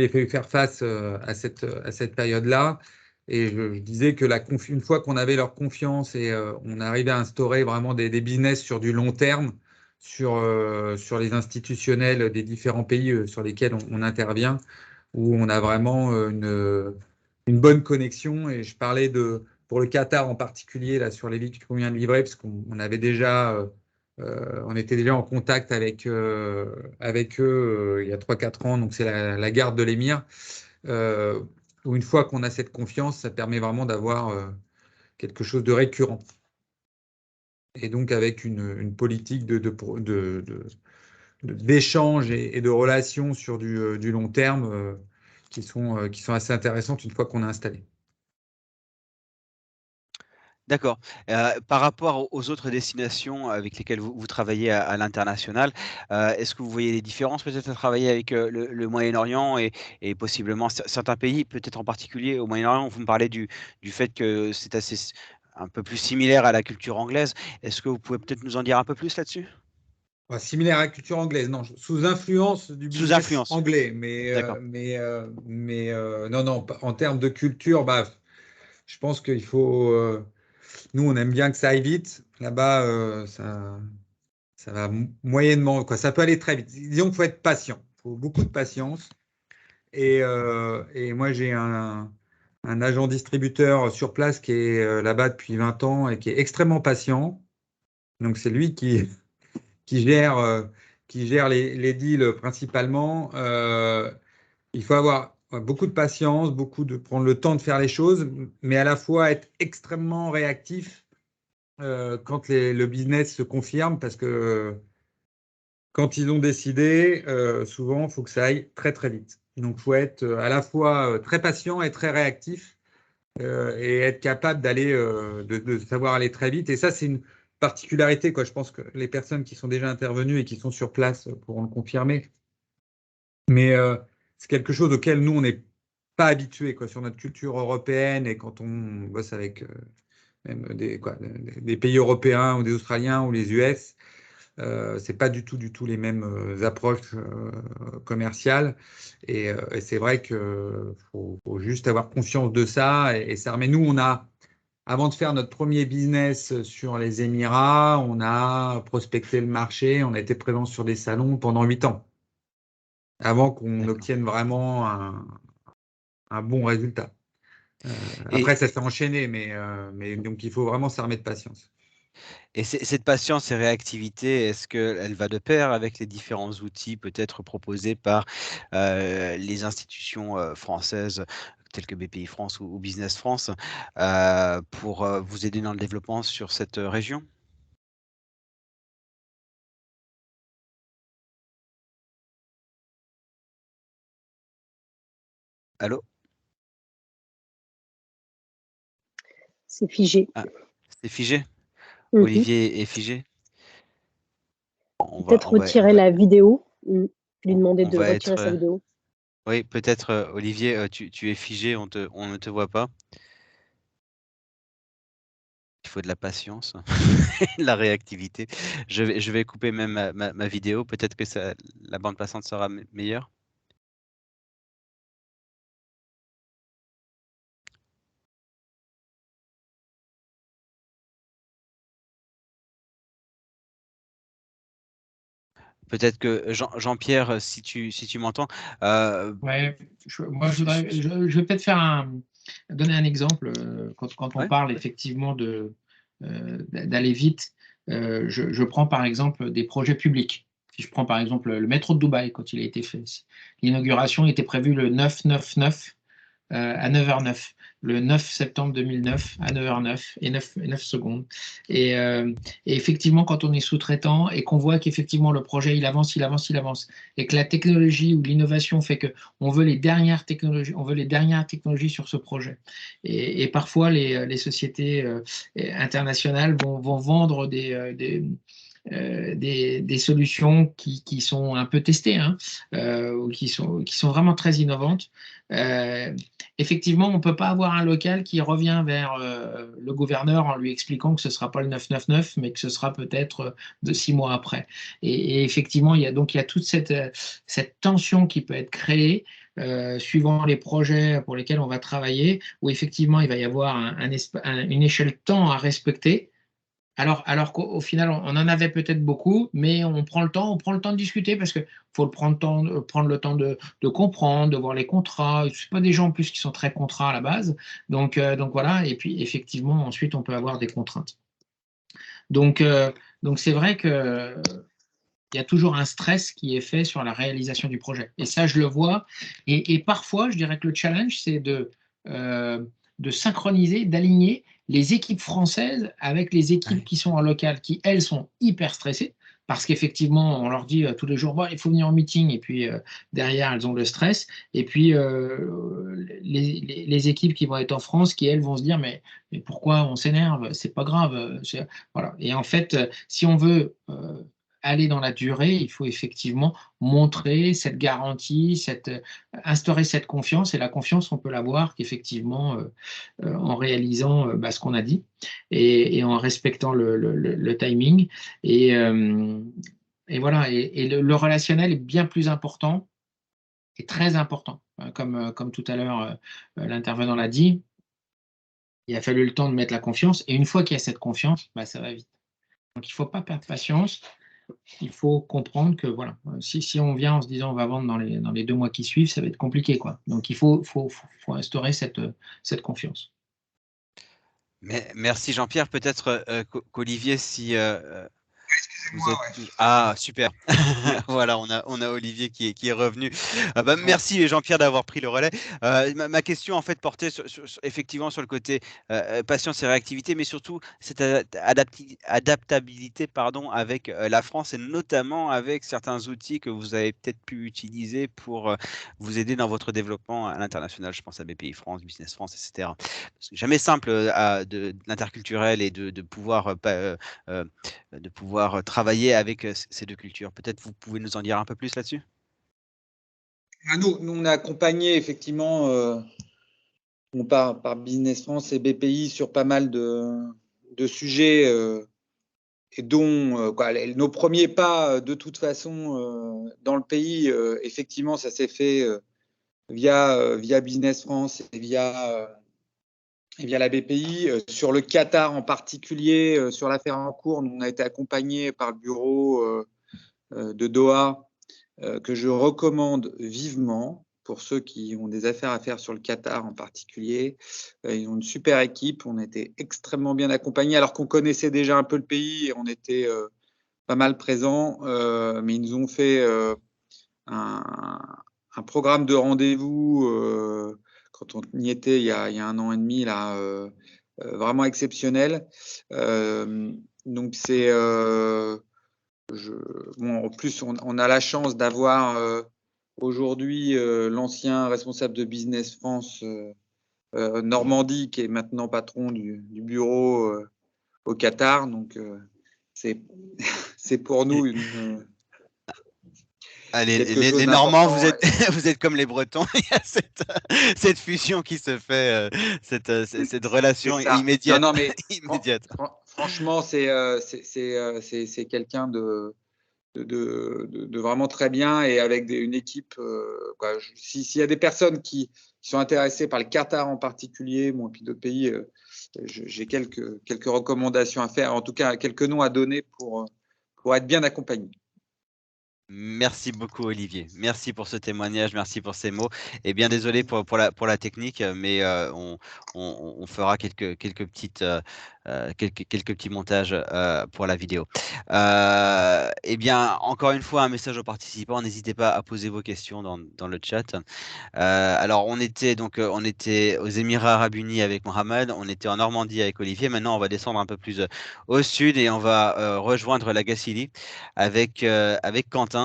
fallu faire face à cette période-là. Et je disais que une fois qu'on avait leur confiance et on arrivait à instaurer vraiment des business sur du long terme, sur les institutionnels des différents pays sur lesquels on intervient, où on a vraiment une bonne connexion. Et je parlais pour le Qatar en particulier, là, sur les véhicules qu'on vient de livrer, parce qu'on avait déjà, on était déjà en contact avec eux il y a 3-4 ans, donc c'est la garde de l'émir. Où une fois qu'on a cette confiance, ça permet vraiment d'avoir quelque chose de récurrent. Et donc avec une politique d'échange et de relations sur du long terme qui sont assez intéressantes une fois qu'on a installé. D'accord. Par rapport aux autres destinations avec lesquelles vous travaillez à l'international, est-ce que vous voyez des différences peut-être à travailler avec le Moyen-Orient et possiblement certains pays, peut-être en particulier au Moyen-Orient? Vous me parlez du fait que c'est assez un peu plus similaire à la culture anglaise. Est-ce que vous pouvez peut-être nous en dire un peu plus là-dessus? Similaire à la culture anglaise, non, sous influence du Sous business influence. anglais, D'accord. non, non, en termes de culture, bah, je pense qu'il faut. Nous, on aime bien que ça aille vite. Là-bas, ça va moyennement, quoi. Ça peut aller très vite. Disons qu'il faut être patient. faut beaucoup de patience. Et moi, j'ai un agent distributeur sur place qui est là-bas depuis 20 ans et qui est extrêmement patient. Donc, c'est lui qui gère les deals principalement. Il faut avoir beaucoup de patience, prendre le temps de faire les choses, mais à la fois être extrêmement réactif quand le business se confirme, parce que quand ils ont décidé, souvent, il faut que ça aille très, très vite. Donc, il faut être à la fois très patient et très réactif et être capable de savoir aller très vite. Et ça, c'est une particularité, quoi. Je pense que les personnes qui sont déjà intervenues et qui sont sur place pourront le confirmer. Mais c'est quelque chose auquel nous, on n'est pas habitués, quoi, sur notre culture européenne et quand on bosse avec même des pays européens ou des Australiens ou les US. C'est pas du tout les mêmes approches commerciales et c'est vrai que faut juste avoir conscience de ça et ça. Mais nous, avant de faire notre premier business sur les Émirats, on a prospecté le marché, on a été présent sur des salons pendant 8 ans avant qu'on obtienne vraiment un bon résultat. Après, ça s'est enchaîné, mais donc il faut vraiment s'armer de patience. Et cette patience et réactivité, est-ce qu'elle va de pair avec les différents outils peut-être proposés par les institutions françaises telles que BPI France ou Business France pour vous aider dans le développement sur cette région? Allô? C'est figé. Ah, c'est figé? Mhm. Olivier est figé? On va, Peut-être on va, on retirer va, la vidéo. Lui demander on de va retirer sa être. vidéo. Oui, peut-être, Olivier, tu es figé, on ne te voit pas. Il faut de la patience, de la réactivité. Je vais couper même ma vidéo. Peut-être que la bande passante sera meilleure. Peut-être que Jean-Pierre, si tu m'entends. Ouais, moi, je vais peut-être donner un exemple. Quand on Ouais. parle effectivement d'aller vite, je prends par exemple des projets publics. Si je prends par exemple le métro de Dubaï, quand il a été fait, l'inauguration était prévue le 9/9/9 à 9h09, le 9 septembre 2009 à 9h09 et 9 secondes. Et effectivement, quand on est sous-traitant et qu'on voit qu'effectivement le projet il avance, et que la technologie ou l'innovation fait que on veut les dernières technologies sur ce projet. Et parfois les sociétés internationales vont vendre des solutions qui sont un peu testées, hein, ou qui sont vraiment très innovantes. Effectivement, on ne peut pas avoir un local qui revient vers le gouverneur en lui expliquant que ce ne sera pas le 9/9/9, mais que ce sera peut-être de 6 mois après. Et effectivement, il y a toute cette tension qui peut être créée suivant les projets pour lesquels on va travailler, où effectivement, il va y avoir une échelle de temps à respecter. Alors qu'au final, on en avait peut-être beaucoup, mais on prend le temps de discuter parce qu'il faut prendre le temps de comprendre, de voir les contrats. Ce sont pas des gens en plus qui sont très contrats à la base. Donc voilà, et puis effectivement, ensuite, on peut avoir des contraintes. Donc c'est vrai que il y a toujours un stress qui est fait sur la réalisation du projet. Et ça, je le vois. Et parfois, je dirais que le challenge, c'est de synchroniser, d'aligner les équipes françaises avec les équipes qui sont en local, qui, elles, sont hyper stressées. Parce qu'effectivement, on leur dit tous les jours, bon, il faut venir en meeting, et puis derrière, elles ont le stress. Et puis, les équipes qui vont être en France, qui, elles, vont se dire, mais pourquoi on s'énerve? C'est pas grave. Voilà. Et en fait, si on veut aller dans la durée, il faut effectivement montrer cette garantie, instaurer cette confiance. Et la confiance, on peut l'avoir qu'effectivement en réalisant ce qu'on a dit et en respectant le timing. Et, euh, et voilà, et le relationnel est bien plus important et très important. Comme tout à l'heure, l'intervenant l'a dit, il a fallu le temps de mettre la confiance. Et une fois qu'il y a cette confiance, ça va vite. Donc il ne faut pas perdre patience. il faut comprendre que voilà, si on vient en se disant on va vendre dans les 2 mois qui suivent, ça va être compliqué, quoi. Donc il faut instaurer cette confiance. Mais merci Jean-Pierre. Peut-être qu'Olivier, si vous Moi, êtes ouais. Ah, super. Voilà, on a Olivier qui est revenu. Bah, Ouais. merci Jean-Pierre d'avoir pris le relais. Ma question en fait portait effectivement sur le côté patience et réactivité, mais surtout cette adaptabilité pardon, avec la France et notamment avec certains outils que vous avez peut-être pu utiliser pour vous aider dans votre développement à l'international. Je pense à BPI France, Business France, etc. C'est jamais simple de l'interculturel et de pouvoir travailler avec ces deux cultures. Peut-être vous pouvez nous en dire un peu plus là-dessus? Nous, on a accompagné effectivement par Business France et BPI sur pas mal de sujets et dont nos premiers pas, de toute façon, dans le pays, effectivement, ça s'est fait via Business France et via la BPI. Sur le Qatar en particulier, sur l'affaire en cours, on a été accompagné par le bureau de Doha, que je recommande vivement pour ceux qui ont des affaires à faire sur le Qatar en particulier. Ils ont une super équipe, on a été extrêmement bien accompagnés alors qu'on connaissait déjà un peu le pays et on était pas mal présents, mais ils nous ont fait un programme de rendez-vous quand on y était il y a 1 an et demi, là, vraiment exceptionnel. Donc c'est en plus, on a la chance d'avoir aujourd'hui l'ancien responsable de Business France Normandie, qui est maintenant patron du bureau au Qatar. Donc, c'est pour nous quelque chose Les Normands, vous d'important. êtes, vous êtes comme les Bretons. Il y a cette fusion qui se fait, cette C'est relation ça. Non, immédiate. non, mais immédiate. franchement, c'est quelqu'un de vraiment très bien et avec une équipe. S'il y a des personnes qui sont intéressées par le Qatar en particulier, et puis d'autres pays, j'ai quelques recommandations à faire, en tout cas quelques noms à donner pour être bien accompagné. Merci beaucoup Olivier. Merci pour ce témoignage, merci pour ces mots. Et bien désolé pour la technique, mais on fera quelques petits montages pour la vidéo. Eh bien, encore une fois, un message aux participants. N'hésitez pas à poser vos questions dans le chat. Alors, on était aux Émirats Arabes Unis avec Mohamed, on était en Normandie avec Olivier. Maintenant, on va descendre un peu plus au sud et on va rejoindre la Gacilly avec Quentin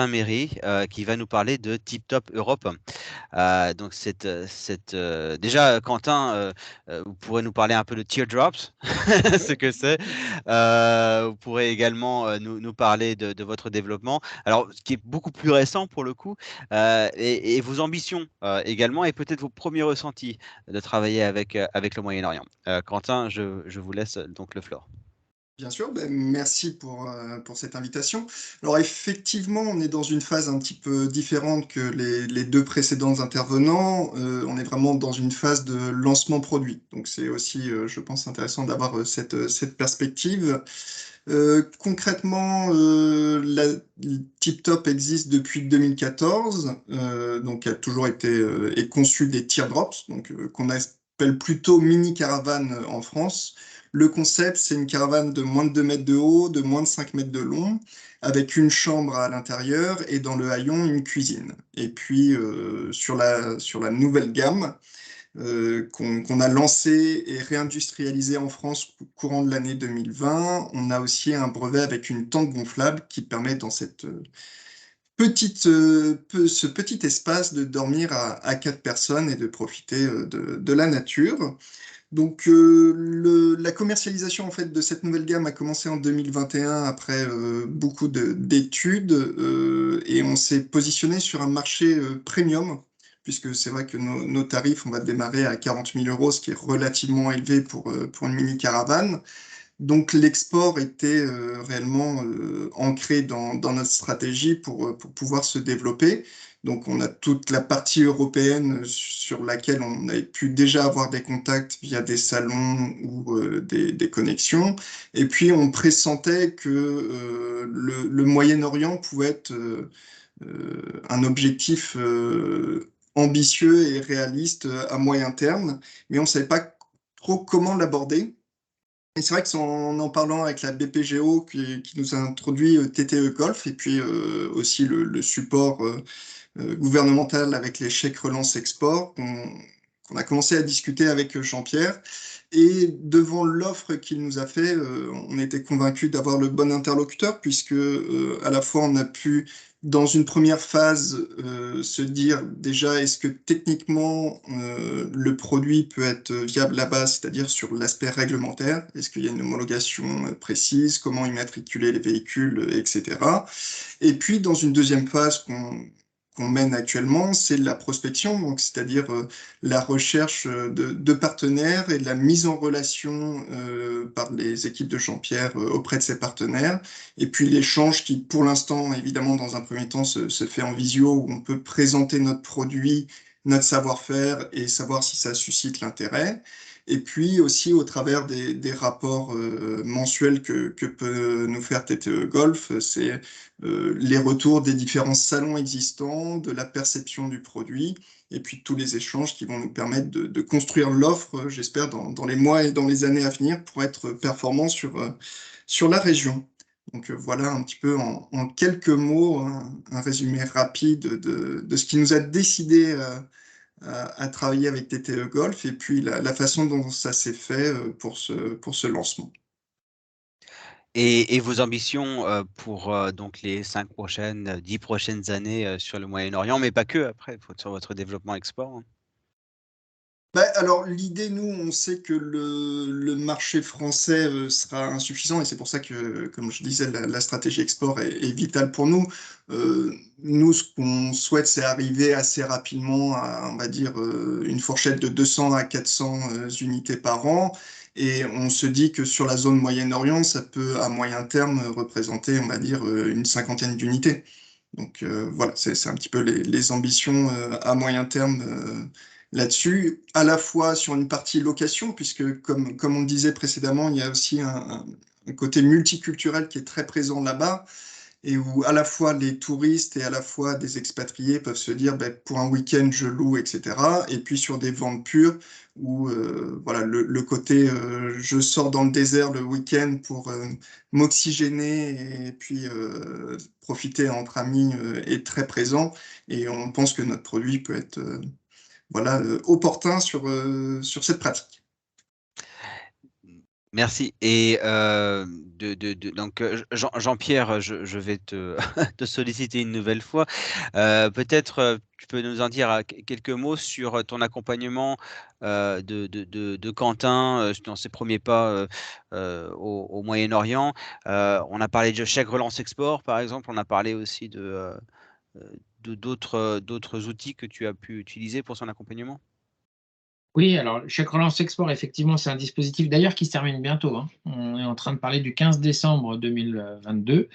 Méry, qui va nous parler de Tip Top Europe. Donc, déjà, Quentin, vous pourrez nous parler un peu de Teardrops, ce que c'est. Vous pourrez également nous parler de votre développement. Alors, ce qui est beaucoup plus récent pour le coup, et vos ambitions également, et peut-être vos premiers ressentis de travailler avec le Moyen-Orient. Quentin, je vous laisse donc le floor. Bien sûr, merci pour cette invitation. Alors effectivement, on est dans une phase un petit peu différente que les deux précédents intervenants. On est vraiment dans une phase de lancement produit. Donc c'est aussi, je pense, intéressant d'avoir cette perspective. Concrètement, TipTop existe depuis 2014, donc a toujours été et conçu des teardrops, donc qu'on appelle plutôt mini caravane en France. Le concept, c'est une caravane de moins de 2 mètres de haut, de moins de 5 mètres de long, avec une chambre à l'intérieur et dans le haillon, une cuisine. Et puis, sur la nouvelle gamme qu'on a lancée et réindustrialisée en France courant de l'année 2020, on a aussi un brevet avec une tente gonflable qui permet dans cette ce petit espace de dormir à 4 personnes et de profiter de la nature. Donc la commercialisation en fait de cette nouvelle gamme a commencé en 2021 après beaucoup d'études et on s'est positionné sur un marché premium puisque c'est vrai que nos tarifs on va démarrer à 40 000 €, ce qui est relativement élevé pour une mini caravane. Donc l'export était réellement ancré dans notre stratégie pour pouvoir se développer. Donc on a toute la partie européenne sur laquelle on avait pu déjà avoir des contacts via des salons ou des connexions. Et puis on pressentait que le Moyen-Orient pouvait être un objectif ambitieux et réaliste à moyen terme, mais on ne savait pas trop comment l'aborder. Et c'est vrai que c'est en parlant avec la BPGO qui nous a introduit TTE Golf et puis aussi le support gouvernemental avec les chèques relance export qu'on a commencé à discuter avec Jean-Pierre. Et devant l'offre qu'il nous a fait, on était convaincus d'avoir le bon interlocuteur puisque à la fois on a pu dans une première phase se dire déjà est-ce que techniquement le produit peut être viable là-bas, c'est-à-dire sur l'aspect réglementaire, est-ce qu'il y a une homologation précise, comment immatriculer les véhicules, etc. Et puis dans une deuxième phase qu'on mène actuellement, c'est la prospection, donc c'est-à-dire la recherche de partenaires et de la mise en relation par les équipes de Jean-Pierre auprès de ces partenaires. Et puis l'échange qui, pour l'instant, évidemment, dans un premier temps, se fait en visio, où on peut présenter notre produit, notre savoir-faire et savoir si ça suscite l'intérêt. Et puis aussi au travers des rapports mensuels que peut nous faire TTE Golf, c'est les retours des différents salons existants, de la perception du produit, et puis tous les échanges qui vont nous permettre de construire l'offre, j'espère, dans les mois et dans les années à venir pour être performant sur la région. Donc voilà un petit peu en quelques mots un résumé rapide de ce qui nous a décidé à travailler avec TTE Golf et puis la façon dont ça s'est fait pour ce lancement. Et vos ambitions pour donc les 5 prochaines, 10 prochaines années sur le Moyen-Orient, mais pas que, après, sur votre développement export? Alors l'idée, nous, on sait que le marché français sera insuffisant et c'est pour ça que, comme je disais, la stratégie export est vitale pour nous. Nous, ce qu'on souhaite, c'est arriver assez rapidement à, on va dire, une fourchette de 200 à 400 unités par an. Et on se dit que sur la zone Moyen-Orient, ça peut, à moyen terme, représenter, on va dire, une cinquantaine d'unités. Donc voilà, c'est un petit peu les ambitions à moyen terme là-dessus, à la fois sur une partie location, puisque comme on le disait précédemment, il y a aussi un côté multiculturel qui est très présent là-bas, et où à la fois les touristes et à la fois des expatriés peuvent se dire ben, pour un week-end je loue, etc. Et puis sur des ventes pures, où voilà, le côté je sors dans le désert le week-end pour m'oxygéner et puis profiter entre amis est très présent, et on pense que notre produit peut être voilà, opportun sur cette pratique. Merci. Et donc Jean-Pierre, je vais te te solliciter une nouvelle fois. Peut-être, tu peux nous en dire quelques mots sur ton accompagnement de Quentin dans ses premiers pas au Moyen-Orient. On a parlé de chèque relance export, par exemple. On a parlé aussi d'autres outils que tu as pu utiliser pour son accompagnement? Oui, alors chèque relance export, effectivement, c'est un dispositif d'ailleurs qui se termine bientôt, hein. On est en train de parler du 15 décembre 2022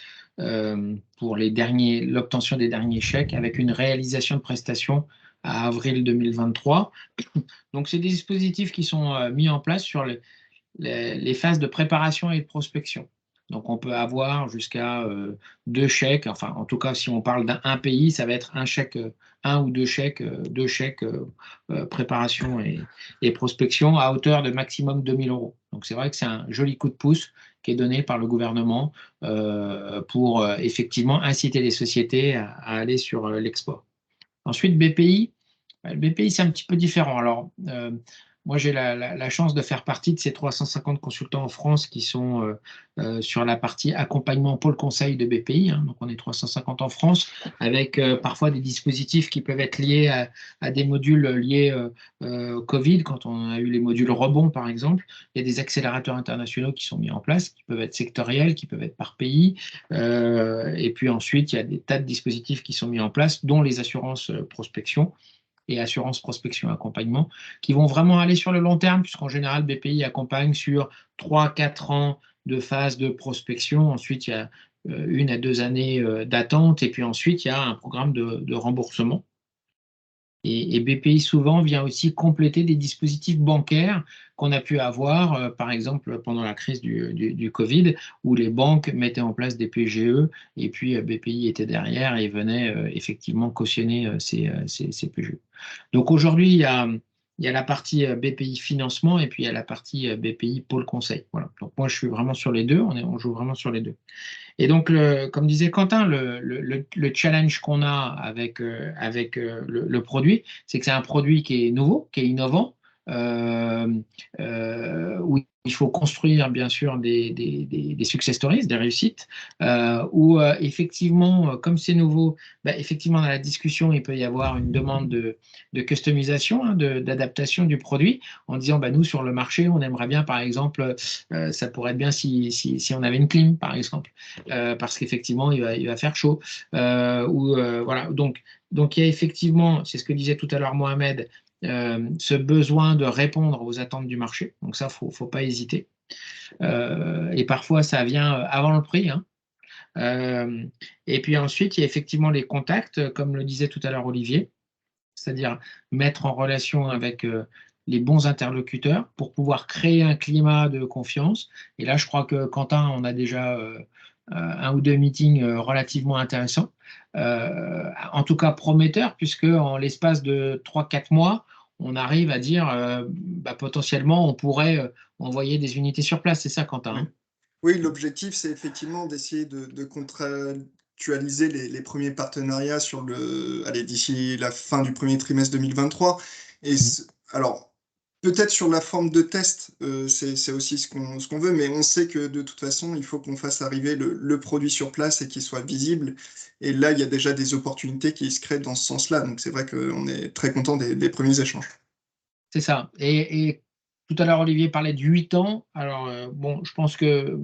pour l'obtention des derniers chèques avec une réalisation de prestations à avril 2023. Donc, c'est des dispositifs qui sont mis en place sur les phases de préparation et de prospection. Donc, on peut avoir jusqu'à 2 chèques. Enfin, en tout cas, si on parle d'un pays, ça va être un chèque, 1 ou 2 chèques, 2 chèques préparation et prospection à hauteur de maximum 2 000 €. Donc, c'est vrai que c'est un joli coup de pouce qui est donné par le gouvernement pour effectivement inciter les sociétés à aller sur l'export. Ensuite, BPI. Le BPI, c'est un petit peu différent. Alors, moi, j'ai la chance de faire partie de ces 350 consultants en France qui sont sur la partie accompagnement pôle conseil de BPI, hein. Donc, on est 350 en France, avec parfois des dispositifs qui peuvent être liés à des modules liés au Covid, quand on a eu les modules rebond, par exemple. Il y a des accélérateurs internationaux qui sont mis en place, qui peuvent être sectoriels, qui peuvent être par pays. Et puis ensuite, il y a des tas de dispositifs qui sont mis en place, dont les assurances prospection. et assurance prospection accompagnement, qui vont vraiment aller sur le long terme, puisqu'en général, BPI accompagne sur 3-4 ans de phase de prospection. Ensuite, il y a 1 à 2 années d'attente, et puis ensuite, il y a un programme de remboursement. Et BPI souvent vient aussi compléter des dispositifs bancaires qu'on a pu avoir, par exemple pendant la crise du Covid, où les banques mettaient en place des PGE, et puis BPI était derrière et venait effectivement cautionner ces PGE. Donc aujourd'hui, il y a la partie BPI financement, et puis il y a la partie BPI pôle conseil. Voilà. Donc moi, je suis vraiment sur les deux, on joue vraiment sur les deux. Et donc, comme disait Quentin, le challenge qu'on a avec le produit, c'est que c'est un produit qui est nouveau, qui est innovant, où il faut construire bien sûr des success stories, des réussites, où effectivement, comme c'est nouveau, effectivement dans la discussion, il peut y avoir une demande de customisation, hein, d'adaptation du produit, en disant nous sur le marché, on aimerait bien par exemple, ça pourrait être bien si on avait une clim par exemple, parce qu'effectivement il va faire chaud, voilà. Donc il y a effectivement, c'est ce que disait tout à l'heure Mohamed, ce besoin de répondre aux attentes du marché. Donc ça, faut pas hésiter. Et parfois, ça vient avant le prix, hein. Et puis ensuite, il y a effectivement les contacts, comme le disait tout à l'heure Olivier, c'est-à-dire mettre en relation avec les bons interlocuteurs pour pouvoir créer un climat de confiance. Et là, je crois que Quentin, on a déjà 1 ou 2 meetings relativement intéressants, en tout cas prometteurs, puisque en l'espace de 3-4 mois, on arrive à dire potentiellement on pourrait envoyer des unités sur place. C'est ça, Quentin, hein? Oui, l'objectif, c'est effectivement d'essayer de contractualiser les premiers partenariats d'ici la fin du premier trimestre 2023. Et alors, peut-être sur la forme de test, c'est aussi ce qu'on veut, mais on sait que de toute façon, il faut qu'on fasse arriver le produit sur place et qu'il soit visible. Et là, il y a déjà des opportunités qui se créent dans ce sens-là. Donc, c'est vrai qu'on est très content des premiers échanges. C'est ça. Et tout à l'heure, Olivier parlait de 8 ans. Alors, je pense que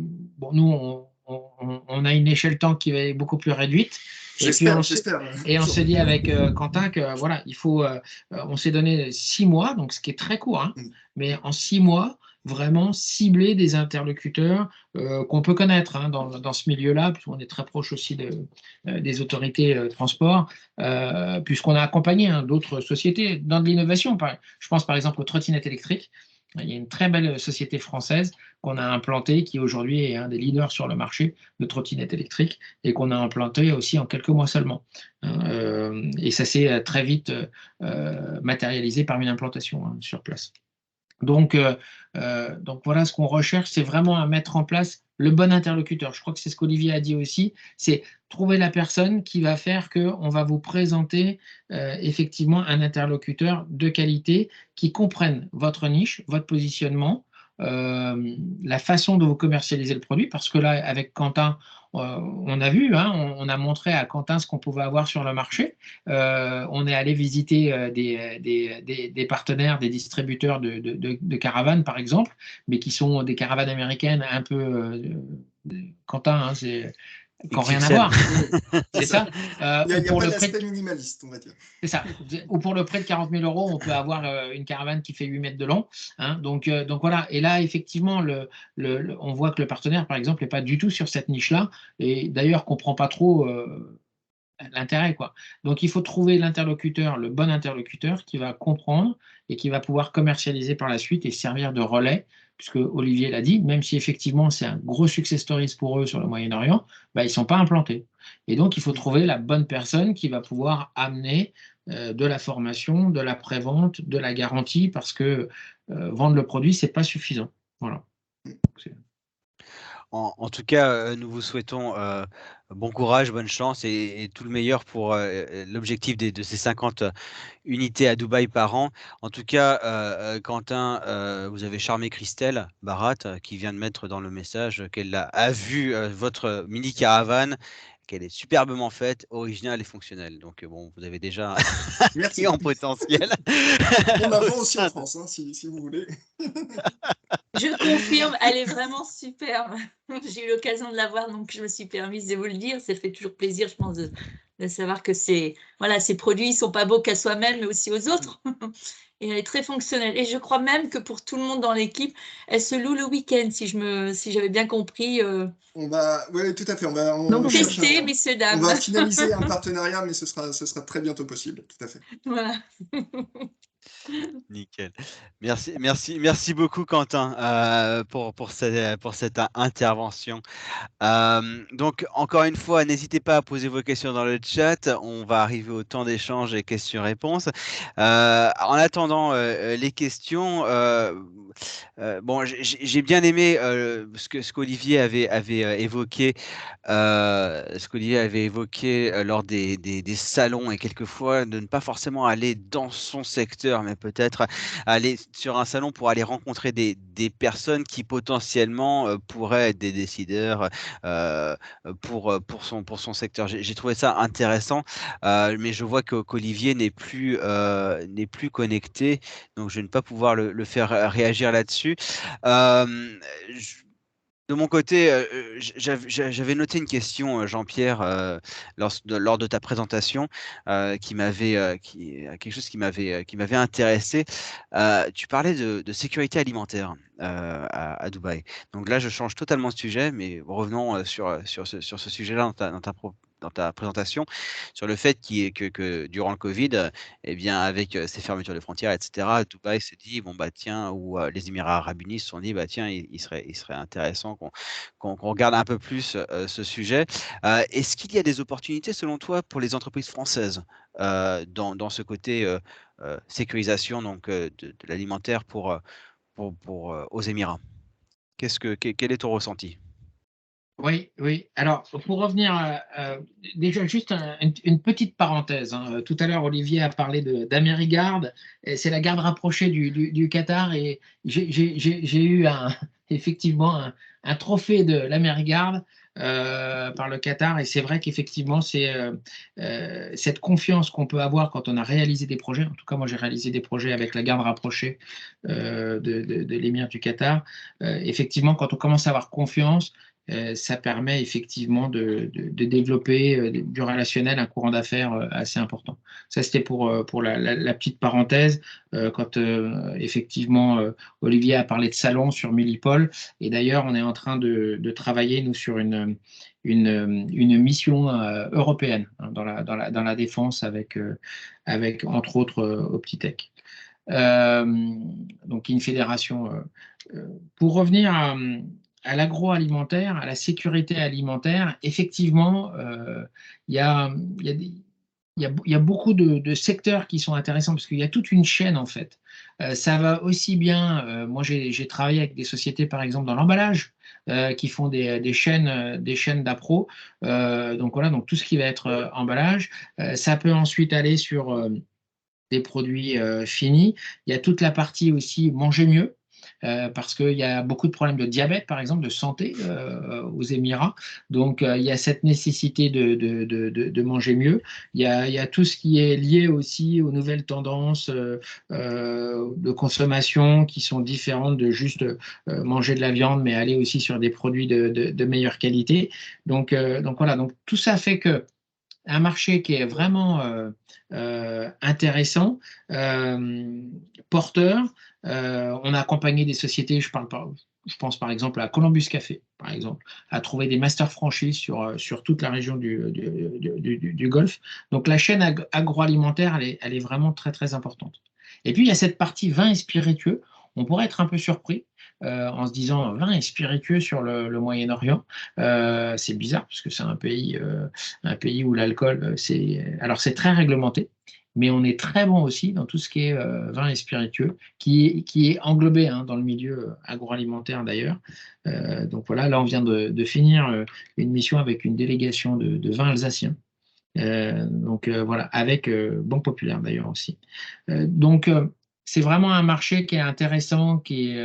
nous, on a une échelle temps qui est beaucoup plus réduite. J'espère. Et on se dit avec Quentin que voilà, il faut. On s'est donné 6 mois, donc ce qui est très court, hein, mais en 6 mois, vraiment cibler des interlocuteurs qu'on peut connaître, hein, dans ce milieu-là, puisqu'on est très proche aussi des autorités transport, puisqu'on a accompagné, hein, d'autres sociétés dans de l'innovation. Je pense par exemple aux trottinettes électriques. Il y a une très belle société française qu'on a implantée, qui aujourd'hui est un des leaders sur le marché de trottinettes électriques, et qu'on a implanté aussi en quelques mois seulement. Et ça s'est très vite matérialisé par une implantation, hein, sur place. Donc voilà, ce qu'on recherche, c'est vraiment à mettre en place le bon interlocuteur. Je crois que c'est ce qu'Olivier a dit aussi, c'est trouver la personne qui va faire qu'on va vous présenter effectivement un interlocuteur de qualité qui comprenne votre niche, votre positionnement, la façon dont vous commercialisez le produit, parce que là, avec Quentin, on a vu, hein, on a montré à Quentin ce qu'on pouvait avoir sur le marché. On est allé visiter des partenaires, des distributeurs de caravanes, par exemple, mais qui sont des caravanes américaines un peu, Quentin, hein, c'est qui n'ont rien à voir. C'est ça. Il n'y a pas d'aspect minimaliste, on va dire. C'est ça. Ou pour le prix de 40 000 €, on peut avoir une caravane qui fait 8 mètres de long, hein. Donc voilà. Et là, effectivement, on voit que le partenaire, par exemple, n'est pas du tout sur cette niche-là, et d'ailleurs, ne comprend pas trop l'intérêt, quoi. Donc il faut trouver l'interlocuteur, le bon interlocuteur qui va comprendre et qui va pouvoir commercialiser par la suite et servir de relais, puisque Olivier l'a dit, même si effectivement c'est un gros success stories pour eux sur le Moyen-Orient, ils ne sont pas implantés. Et donc il faut trouver la bonne personne qui va pouvoir amener de la formation, de la prévente, de la garantie, parce que vendre le produit, c'est pas suffisant. Voilà. En tout cas, nous vous souhaitons bon courage, bonne chance et tout le meilleur pour l'objectif de ces 50 unités à Dubaï par an. En tout cas, Quentin, vous avez charmé Christelle Barat, qui vient de mettre dans le message qu'elle a vu votre mini caravane, qu'elle est superbement faite, originale et fonctionnelle. Donc bon, vous avez déjà un client potentiel. On la vend aussi en France, hein, si vous voulez. Je confirme, elle est vraiment superbe. J'ai eu l'occasion de la voir, donc je me suis permise de vous le dire. Ça fait toujours plaisir, je pense, de savoir que voilà, ces produits ne sont pas beaux qu'à soi-même, mais aussi aux autres. Et elle est très fonctionnelle. Et je crois même que pour tout le monde dans l'équipe, elle se loue le week-end, si j'avais bien compris. Oui, tout à fait. Donc, cherche testez, messieurs, on dames. va finaliser un partenariat, mais ce sera très bientôt possible, tout à fait. Voilà. Nickel. Merci beaucoup, Quentin, pour cette intervention. Donc, encore une fois, n'hésitez pas à poser vos questions dans le chat. On va arriver au temps d'échange et questions-réponses. En attendant les questions, bon, j'ai bien aimé ce qu'Olivier avait évoqué, lors des salons, et quelquefois de ne pas forcément aller dans son secteur, mais peut-être aller sur un salon pour aller rencontrer des personnes qui potentiellement pourraient être des décideurs pour son secteur. J'ai trouvé ça intéressant, mais je vois qu'Olivier n'est plus connecté, donc je vais ne pas pouvoir le faire réagir là-dessus. De mon côté, j'avais noté une question, Jean-Pierre, lors de ta présentation, quelque chose qui m'avait intéressé. Tu parlais de sécurité alimentaire à Dubaï. Donc là, je change totalement de sujet, mais revenons sur ce sujet-là dans ta présentation, sur le fait que durant le Covid, eh bien, avec ces fermetures de frontières, etc., Dubaï s'est dit, bon, bah, tiens, ou les Émirats arabes unis se sont dit, bah, tiens, il serait intéressant qu'on regarde un peu plus ce sujet. Est-ce qu'il y a des opportunités, selon toi, pour les entreprises françaises dans ce côté sécurisation donc, de l'alimentaire aux Émirats? Quel est ton ressenti? Oui, oui. Alors, pour revenir, déjà juste une petite parenthèse, hein. Tout à l'heure, Olivier a parlé d'AmeriGuard. C'est la garde rapprochée du Qatar, et j'ai eu effectivement un trophée de l'AmeriGuard par le Qatar. Et c'est vrai qu'effectivement, c'est cette confiance qu'on peut avoir quand on a réalisé des projets. En tout cas, moi, j'ai réalisé des projets avec la garde rapprochée de l'émir du Qatar. Effectivement, quand on commence à avoir confiance, ça permet effectivement de développer du relationnel, un courant d'affaires assez important. Ça, c'était pour la petite parenthèse, quand effectivement Olivier a parlé de salon sur Millipol. Et d'ailleurs, on est en train de travailler, nous, sur une mission européenne, hein, dans la défense avec entre autres, Optitech. Donc, une fédération. Pour revenir à l'agroalimentaire, à la sécurité alimentaire, effectivement, il y a beaucoup de secteurs qui sont intéressants, parce qu'il y a toute une chaîne, en fait. Ça va aussi bien, moi j'ai travaillé avec des sociétés, par exemple, dans l'emballage, qui font des chaînes d'appro. Donc voilà, donc tout ce qui va être emballage. Ça peut ensuite aller sur des produits finis. Il y a toute la partie aussi manger mieux, parce qu'il y a beaucoup de problèmes de diabète, par exemple, de santé aux Émirats. Donc, il y a cette nécessité de manger mieux. Il y a tout ce qui est lié aussi aux nouvelles tendances de consommation, qui sont différentes de juste manger de la viande, mais aller aussi sur des produits de meilleure qualité. Donc voilà, donc tout ça fait que un marché qui est vraiment intéressant, porteur. On a accompagné des sociétés, je pense par exemple à Columbus Café, par exemple, à trouver des master franchises sur toute la région du Golfe. Donc la chaîne agroalimentaire, elle est vraiment très très importante. Et puis il y a cette partie vin et spiritueux. On pourrait être un peu surpris en se disant vin et spiritueux sur le Moyen-Orient. C'est bizarre, parce que c'est un pays où l'alcool, c'est très réglementé, mais on est très bon aussi dans tout ce qui est vin et spiritueux, qui est englobé, hein, dans le milieu agroalimentaire d'ailleurs. Donc voilà, là on vient de finir une mission avec une délégation de vins alsaciens. Donc voilà, avec Banque Populaire d'ailleurs aussi. Donc c'est vraiment un marché qui est intéressant, qui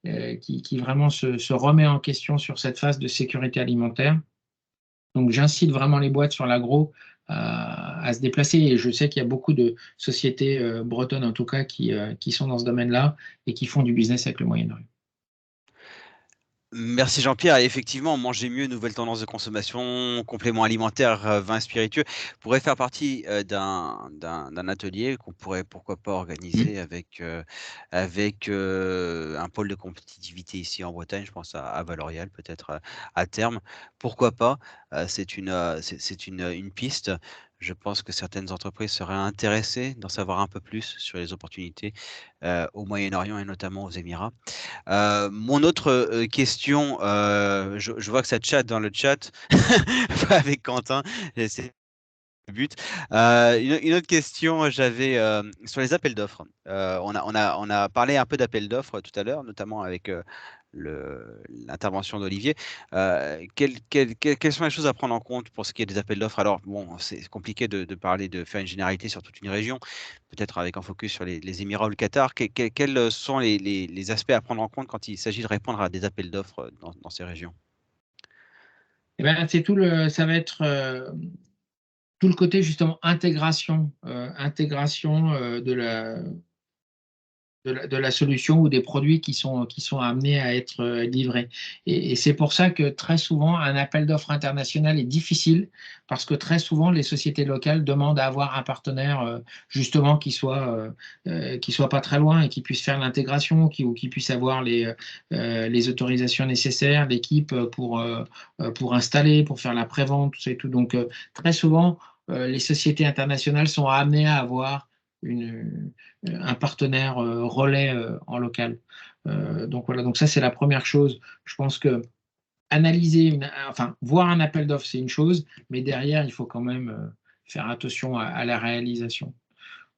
vraiment se remet en question sur cette phase de sécurité alimentaire. Donc j'incite vraiment les boîtes sur l'agro à se déplacer, et je sais qu'il y a beaucoup de sociétés bretonnes en tout cas qui sont dans ce domaine-là et qui font du business avec le Moyen-Orient. Merci Jean-Pierre. Et effectivement, manger mieux, nouvelles tendances de consommation, compléments alimentaires, vins spiritueux, pourrait faire partie d'un atelier qu'on pourrait pourquoi pas organiser avec un pôle de compétitivité ici en Bretagne. Je pense à Valorial peut-être à terme. Pourquoi pas? C'est une piste. Je pense que certaines entreprises seraient intéressées d'en savoir un peu plus sur les opportunités au Moyen-Orient et notamment aux Émirats. Mon autre question, je vois que ça chatte dans le chat avec Quentin, et c'est le but. Une autre question, j'avais sur les appels d'offres. On a parlé un peu d'appels d'offres tout à l'heure, notamment avec l'intervention d'Olivier. Quelles sont les choses à prendre en compte pour ce qui est des appels d'offres? Alors, bon, c'est compliqué de parler, de faire une généralité sur toute une région, peut-être avec un focus sur les Émirats ou le Qatar. Quels sont les aspects à prendre en compte quand il s'agit de répondre à des appels d'offres dans ces régions? Eh ben, ça va être tout le côté justement intégration de la solution ou des produits qui sont amenés à être livrés. Et c'est pour ça que très souvent, un appel d'offres international est difficile, parce que très souvent, les sociétés locales demandent à avoir un partenaire justement qui soit pas très loin et qui puisse faire l'intégration, ou qui puisse avoir les autorisations nécessaires, l'équipe pour installer, pour faire la prévente, tout ça et tout. Donc, très souvent, les sociétés internationales sont amenées à avoir un partenaire relais en local. Donc voilà, donc ça c'est la première chose. Je pense que voir un appel d'offres, c'est une chose, mais derrière, il faut quand même faire attention à la réalisation.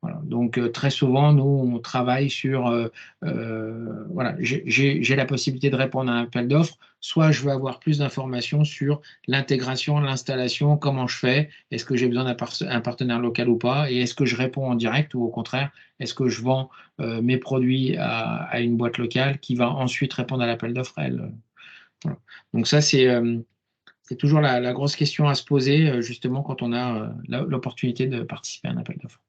Voilà. Donc très souvent, nous, on travaille sur, voilà, j'ai la possibilité de répondre à un appel d'offres, soit je veux avoir plus d'informations sur l'intégration, l'installation, comment je fais, est-ce que j'ai besoin d'un partenaire local ou pas, et est-ce que je réponds en direct, ou au contraire, est-ce que je vends mes produits à une boîte locale qui va ensuite répondre à l'appel d'offres, elle. Voilà. Donc ça, c'est toujours la grosse question à se poser, justement, quand on a l'opportunité de participer à un appel d'offres.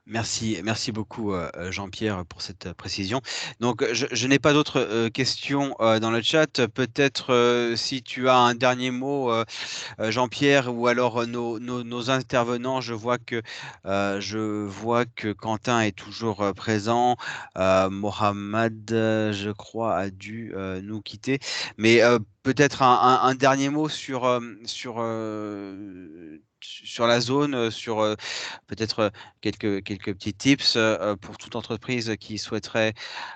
Merci beaucoup Jean-Pierre pour cette précision. Donc je n'ai pas d'autres questions dans le chat. Peut-être si tu as un dernier mot, Jean-Pierre, ou alors nos intervenants. Je vois que Quentin est toujours présent. Mohamed, je crois, a dû nous quitter. Mais peut-être un dernier mot sur la zone, sur peut-être quelques petits tips pour toute entreprise qui souhaiterait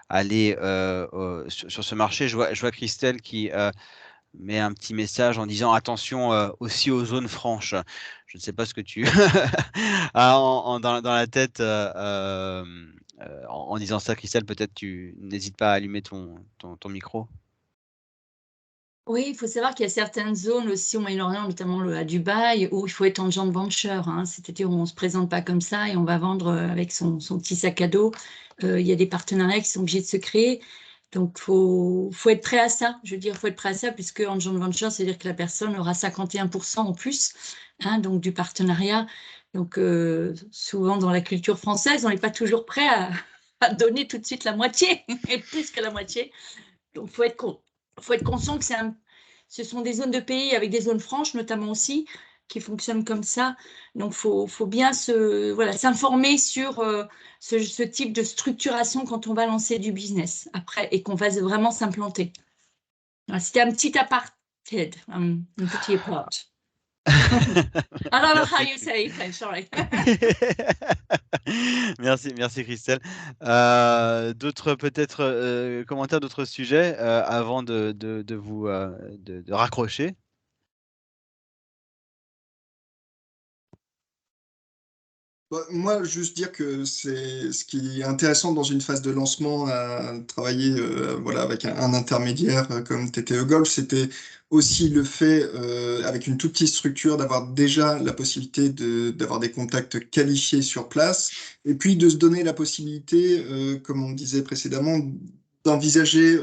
aller sur ce marché. Je vois Christelle qui met un petit message en disant attention aussi aux zones franches. Je ne sais pas ce que tu as dans la tête en disant ça, Christelle. Peut-être tu n'hésites pas à allumer ton micro. Oui, il faut savoir qu'il y a certaines zones aussi au Moyen-Orient, notamment à Dubaï, où il faut être en joint venture, hein, c'est-à-dire où on ne se présente pas comme ça et on va vendre avec son petit sac à dos. Il y a des partenariats qui sont obligés de se créer. Donc, faut être prêt à ça. Je veux dire, il faut être prêt à ça, puisque en joint venture, c'est-à-dire que la personne aura 51% en plus, hein, donc du partenariat. Donc, souvent dans la culture française, on n'est pas toujours prêt à donner tout de suite la moitié, et plus que la moitié. Donc, il faut être conscient que ce sont des zones de pays avec des zones franches, notamment aussi, qui fonctionnent comme ça. Donc, il faut bien s'informer sur ce type de structuration quand on va lancer du business après et qu'on va vraiment s'implanter. C'était un petit aparté, un petit appart. I don't know how you say it, sorry. Merci Christelle. D'autres peut-être commentaires, d'autres sujets avant de vous de raccrocher? Moi, juste dire que c'est ce qui est intéressant dans une phase de lancement à travailler voilà, avec un intermédiaire comme TTE Golf, c'était aussi le fait, avec une toute petite structure, d'avoir déjà la possibilité d'avoir des contacts qualifiés sur place, et puis de se donner la possibilité, comme on disait précédemment, d'envisager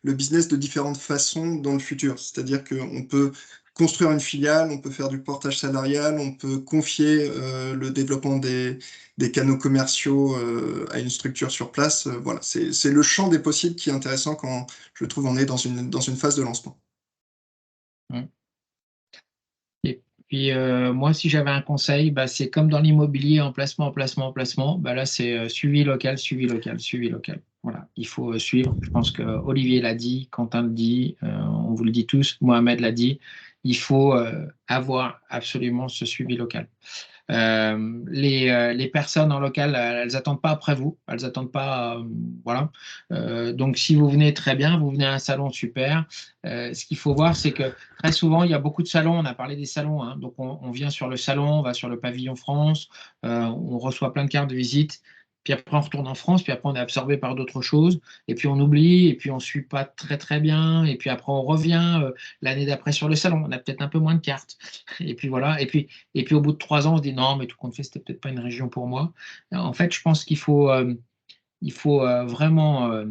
le business de différentes façons dans le futur. C'est-à-dire qu'on peut construire une filiale, on peut faire du portage salarial, on peut confier le développement des canaux commerciaux à une structure sur place. Voilà, c'est le champ des possibles qui est intéressant quand, je trouve, on est dans une phase de lancement. Et puis, moi, si j'avais un conseil, c'est comme dans l'immobilier, emplacement. Là, c'est suivi local. Voilà, il faut suivre. Je pense que Olivier l'a dit, Quentin le dit, on vous le dit tous, Mohamed l'a dit. Il faut avoir absolument ce suivi local. Les personnes en local, elles n'attendent pas après vous, elles n'attendent pas, voilà. Donc si vous venez, très bien, vous venez à un salon, super. Ce qu'il faut voir, c'est que très souvent, il y a beaucoup de salons, on a parlé des salons, hein. Donc on vient sur le salon, on va sur le pavillon France, on reçoit plein de cartes de visite, puis après on retourne en France, puis après on est absorbé par d'autres choses, et puis on oublie, et puis on ne suit pas très bien, et puis après on revient l'année d'après sur le salon, on a peut-être un peu moins de cartes, et puis voilà, et puis au bout de 3 ans, on se dit non, mais tout compte fait, c'était peut-être pas une région pour moi. En fait, je pense qu'il faut, vraiment,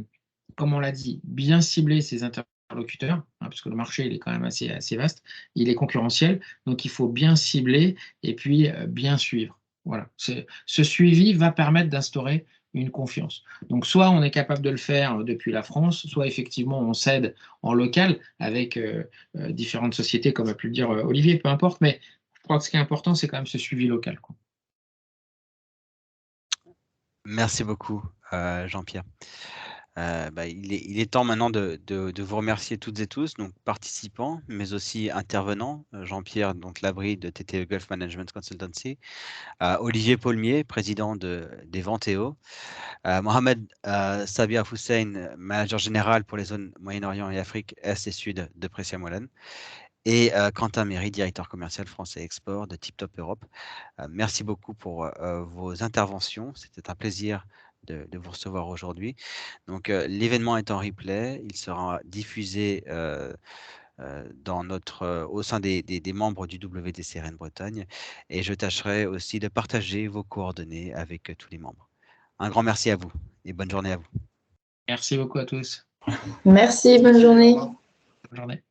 comme on l'a dit, bien cibler ses interlocuteurs, hein, parce que le marché, il est quand même assez vaste, il est concurrentiel, donc il faut bien cibler et puis bien suivre. Voilà. Ce suivi va permettre d'instaurer une confiance. Donc, soit on est capable de le faire depuis la France, soit effectivement on s'aide en local avec différentes sociétés, comme a pu le dire Olivier, peu importe, mais je crois que ce qui est important, c'est quand même ce suivi local, quoi. Merci beaucoup, Jean-Pierre. Il est temps maintenant de vous remercier toutes et tous, donc participants, mais aussi intervenants. Jean-Pierre donc Labrie de TTE Gulf Management Consultancy, Olivier Paulmier, président des Ventéo, Mohamed Sabia Hussein, manager général pour les zones Moyen-Orient et Afrique Est et Sud de Pressia Molen, et Quentin Méry, directeur commercial français export de Tip Top Europe. Merci beaucoup pour vos interventions. C'était un plaisir de vous recevoir aujourd'hui. Donc, l'événement est en replay. Il sera diffusé au sein des membres du WTC Rennes Bretagne. Et je tâcherai aussi de partager vos coordonnées avec tous les membres. Un grand merci à vous et bonne journée à vous. Merci beaucoup à tous. Merci, bonne journée. Bonne journée.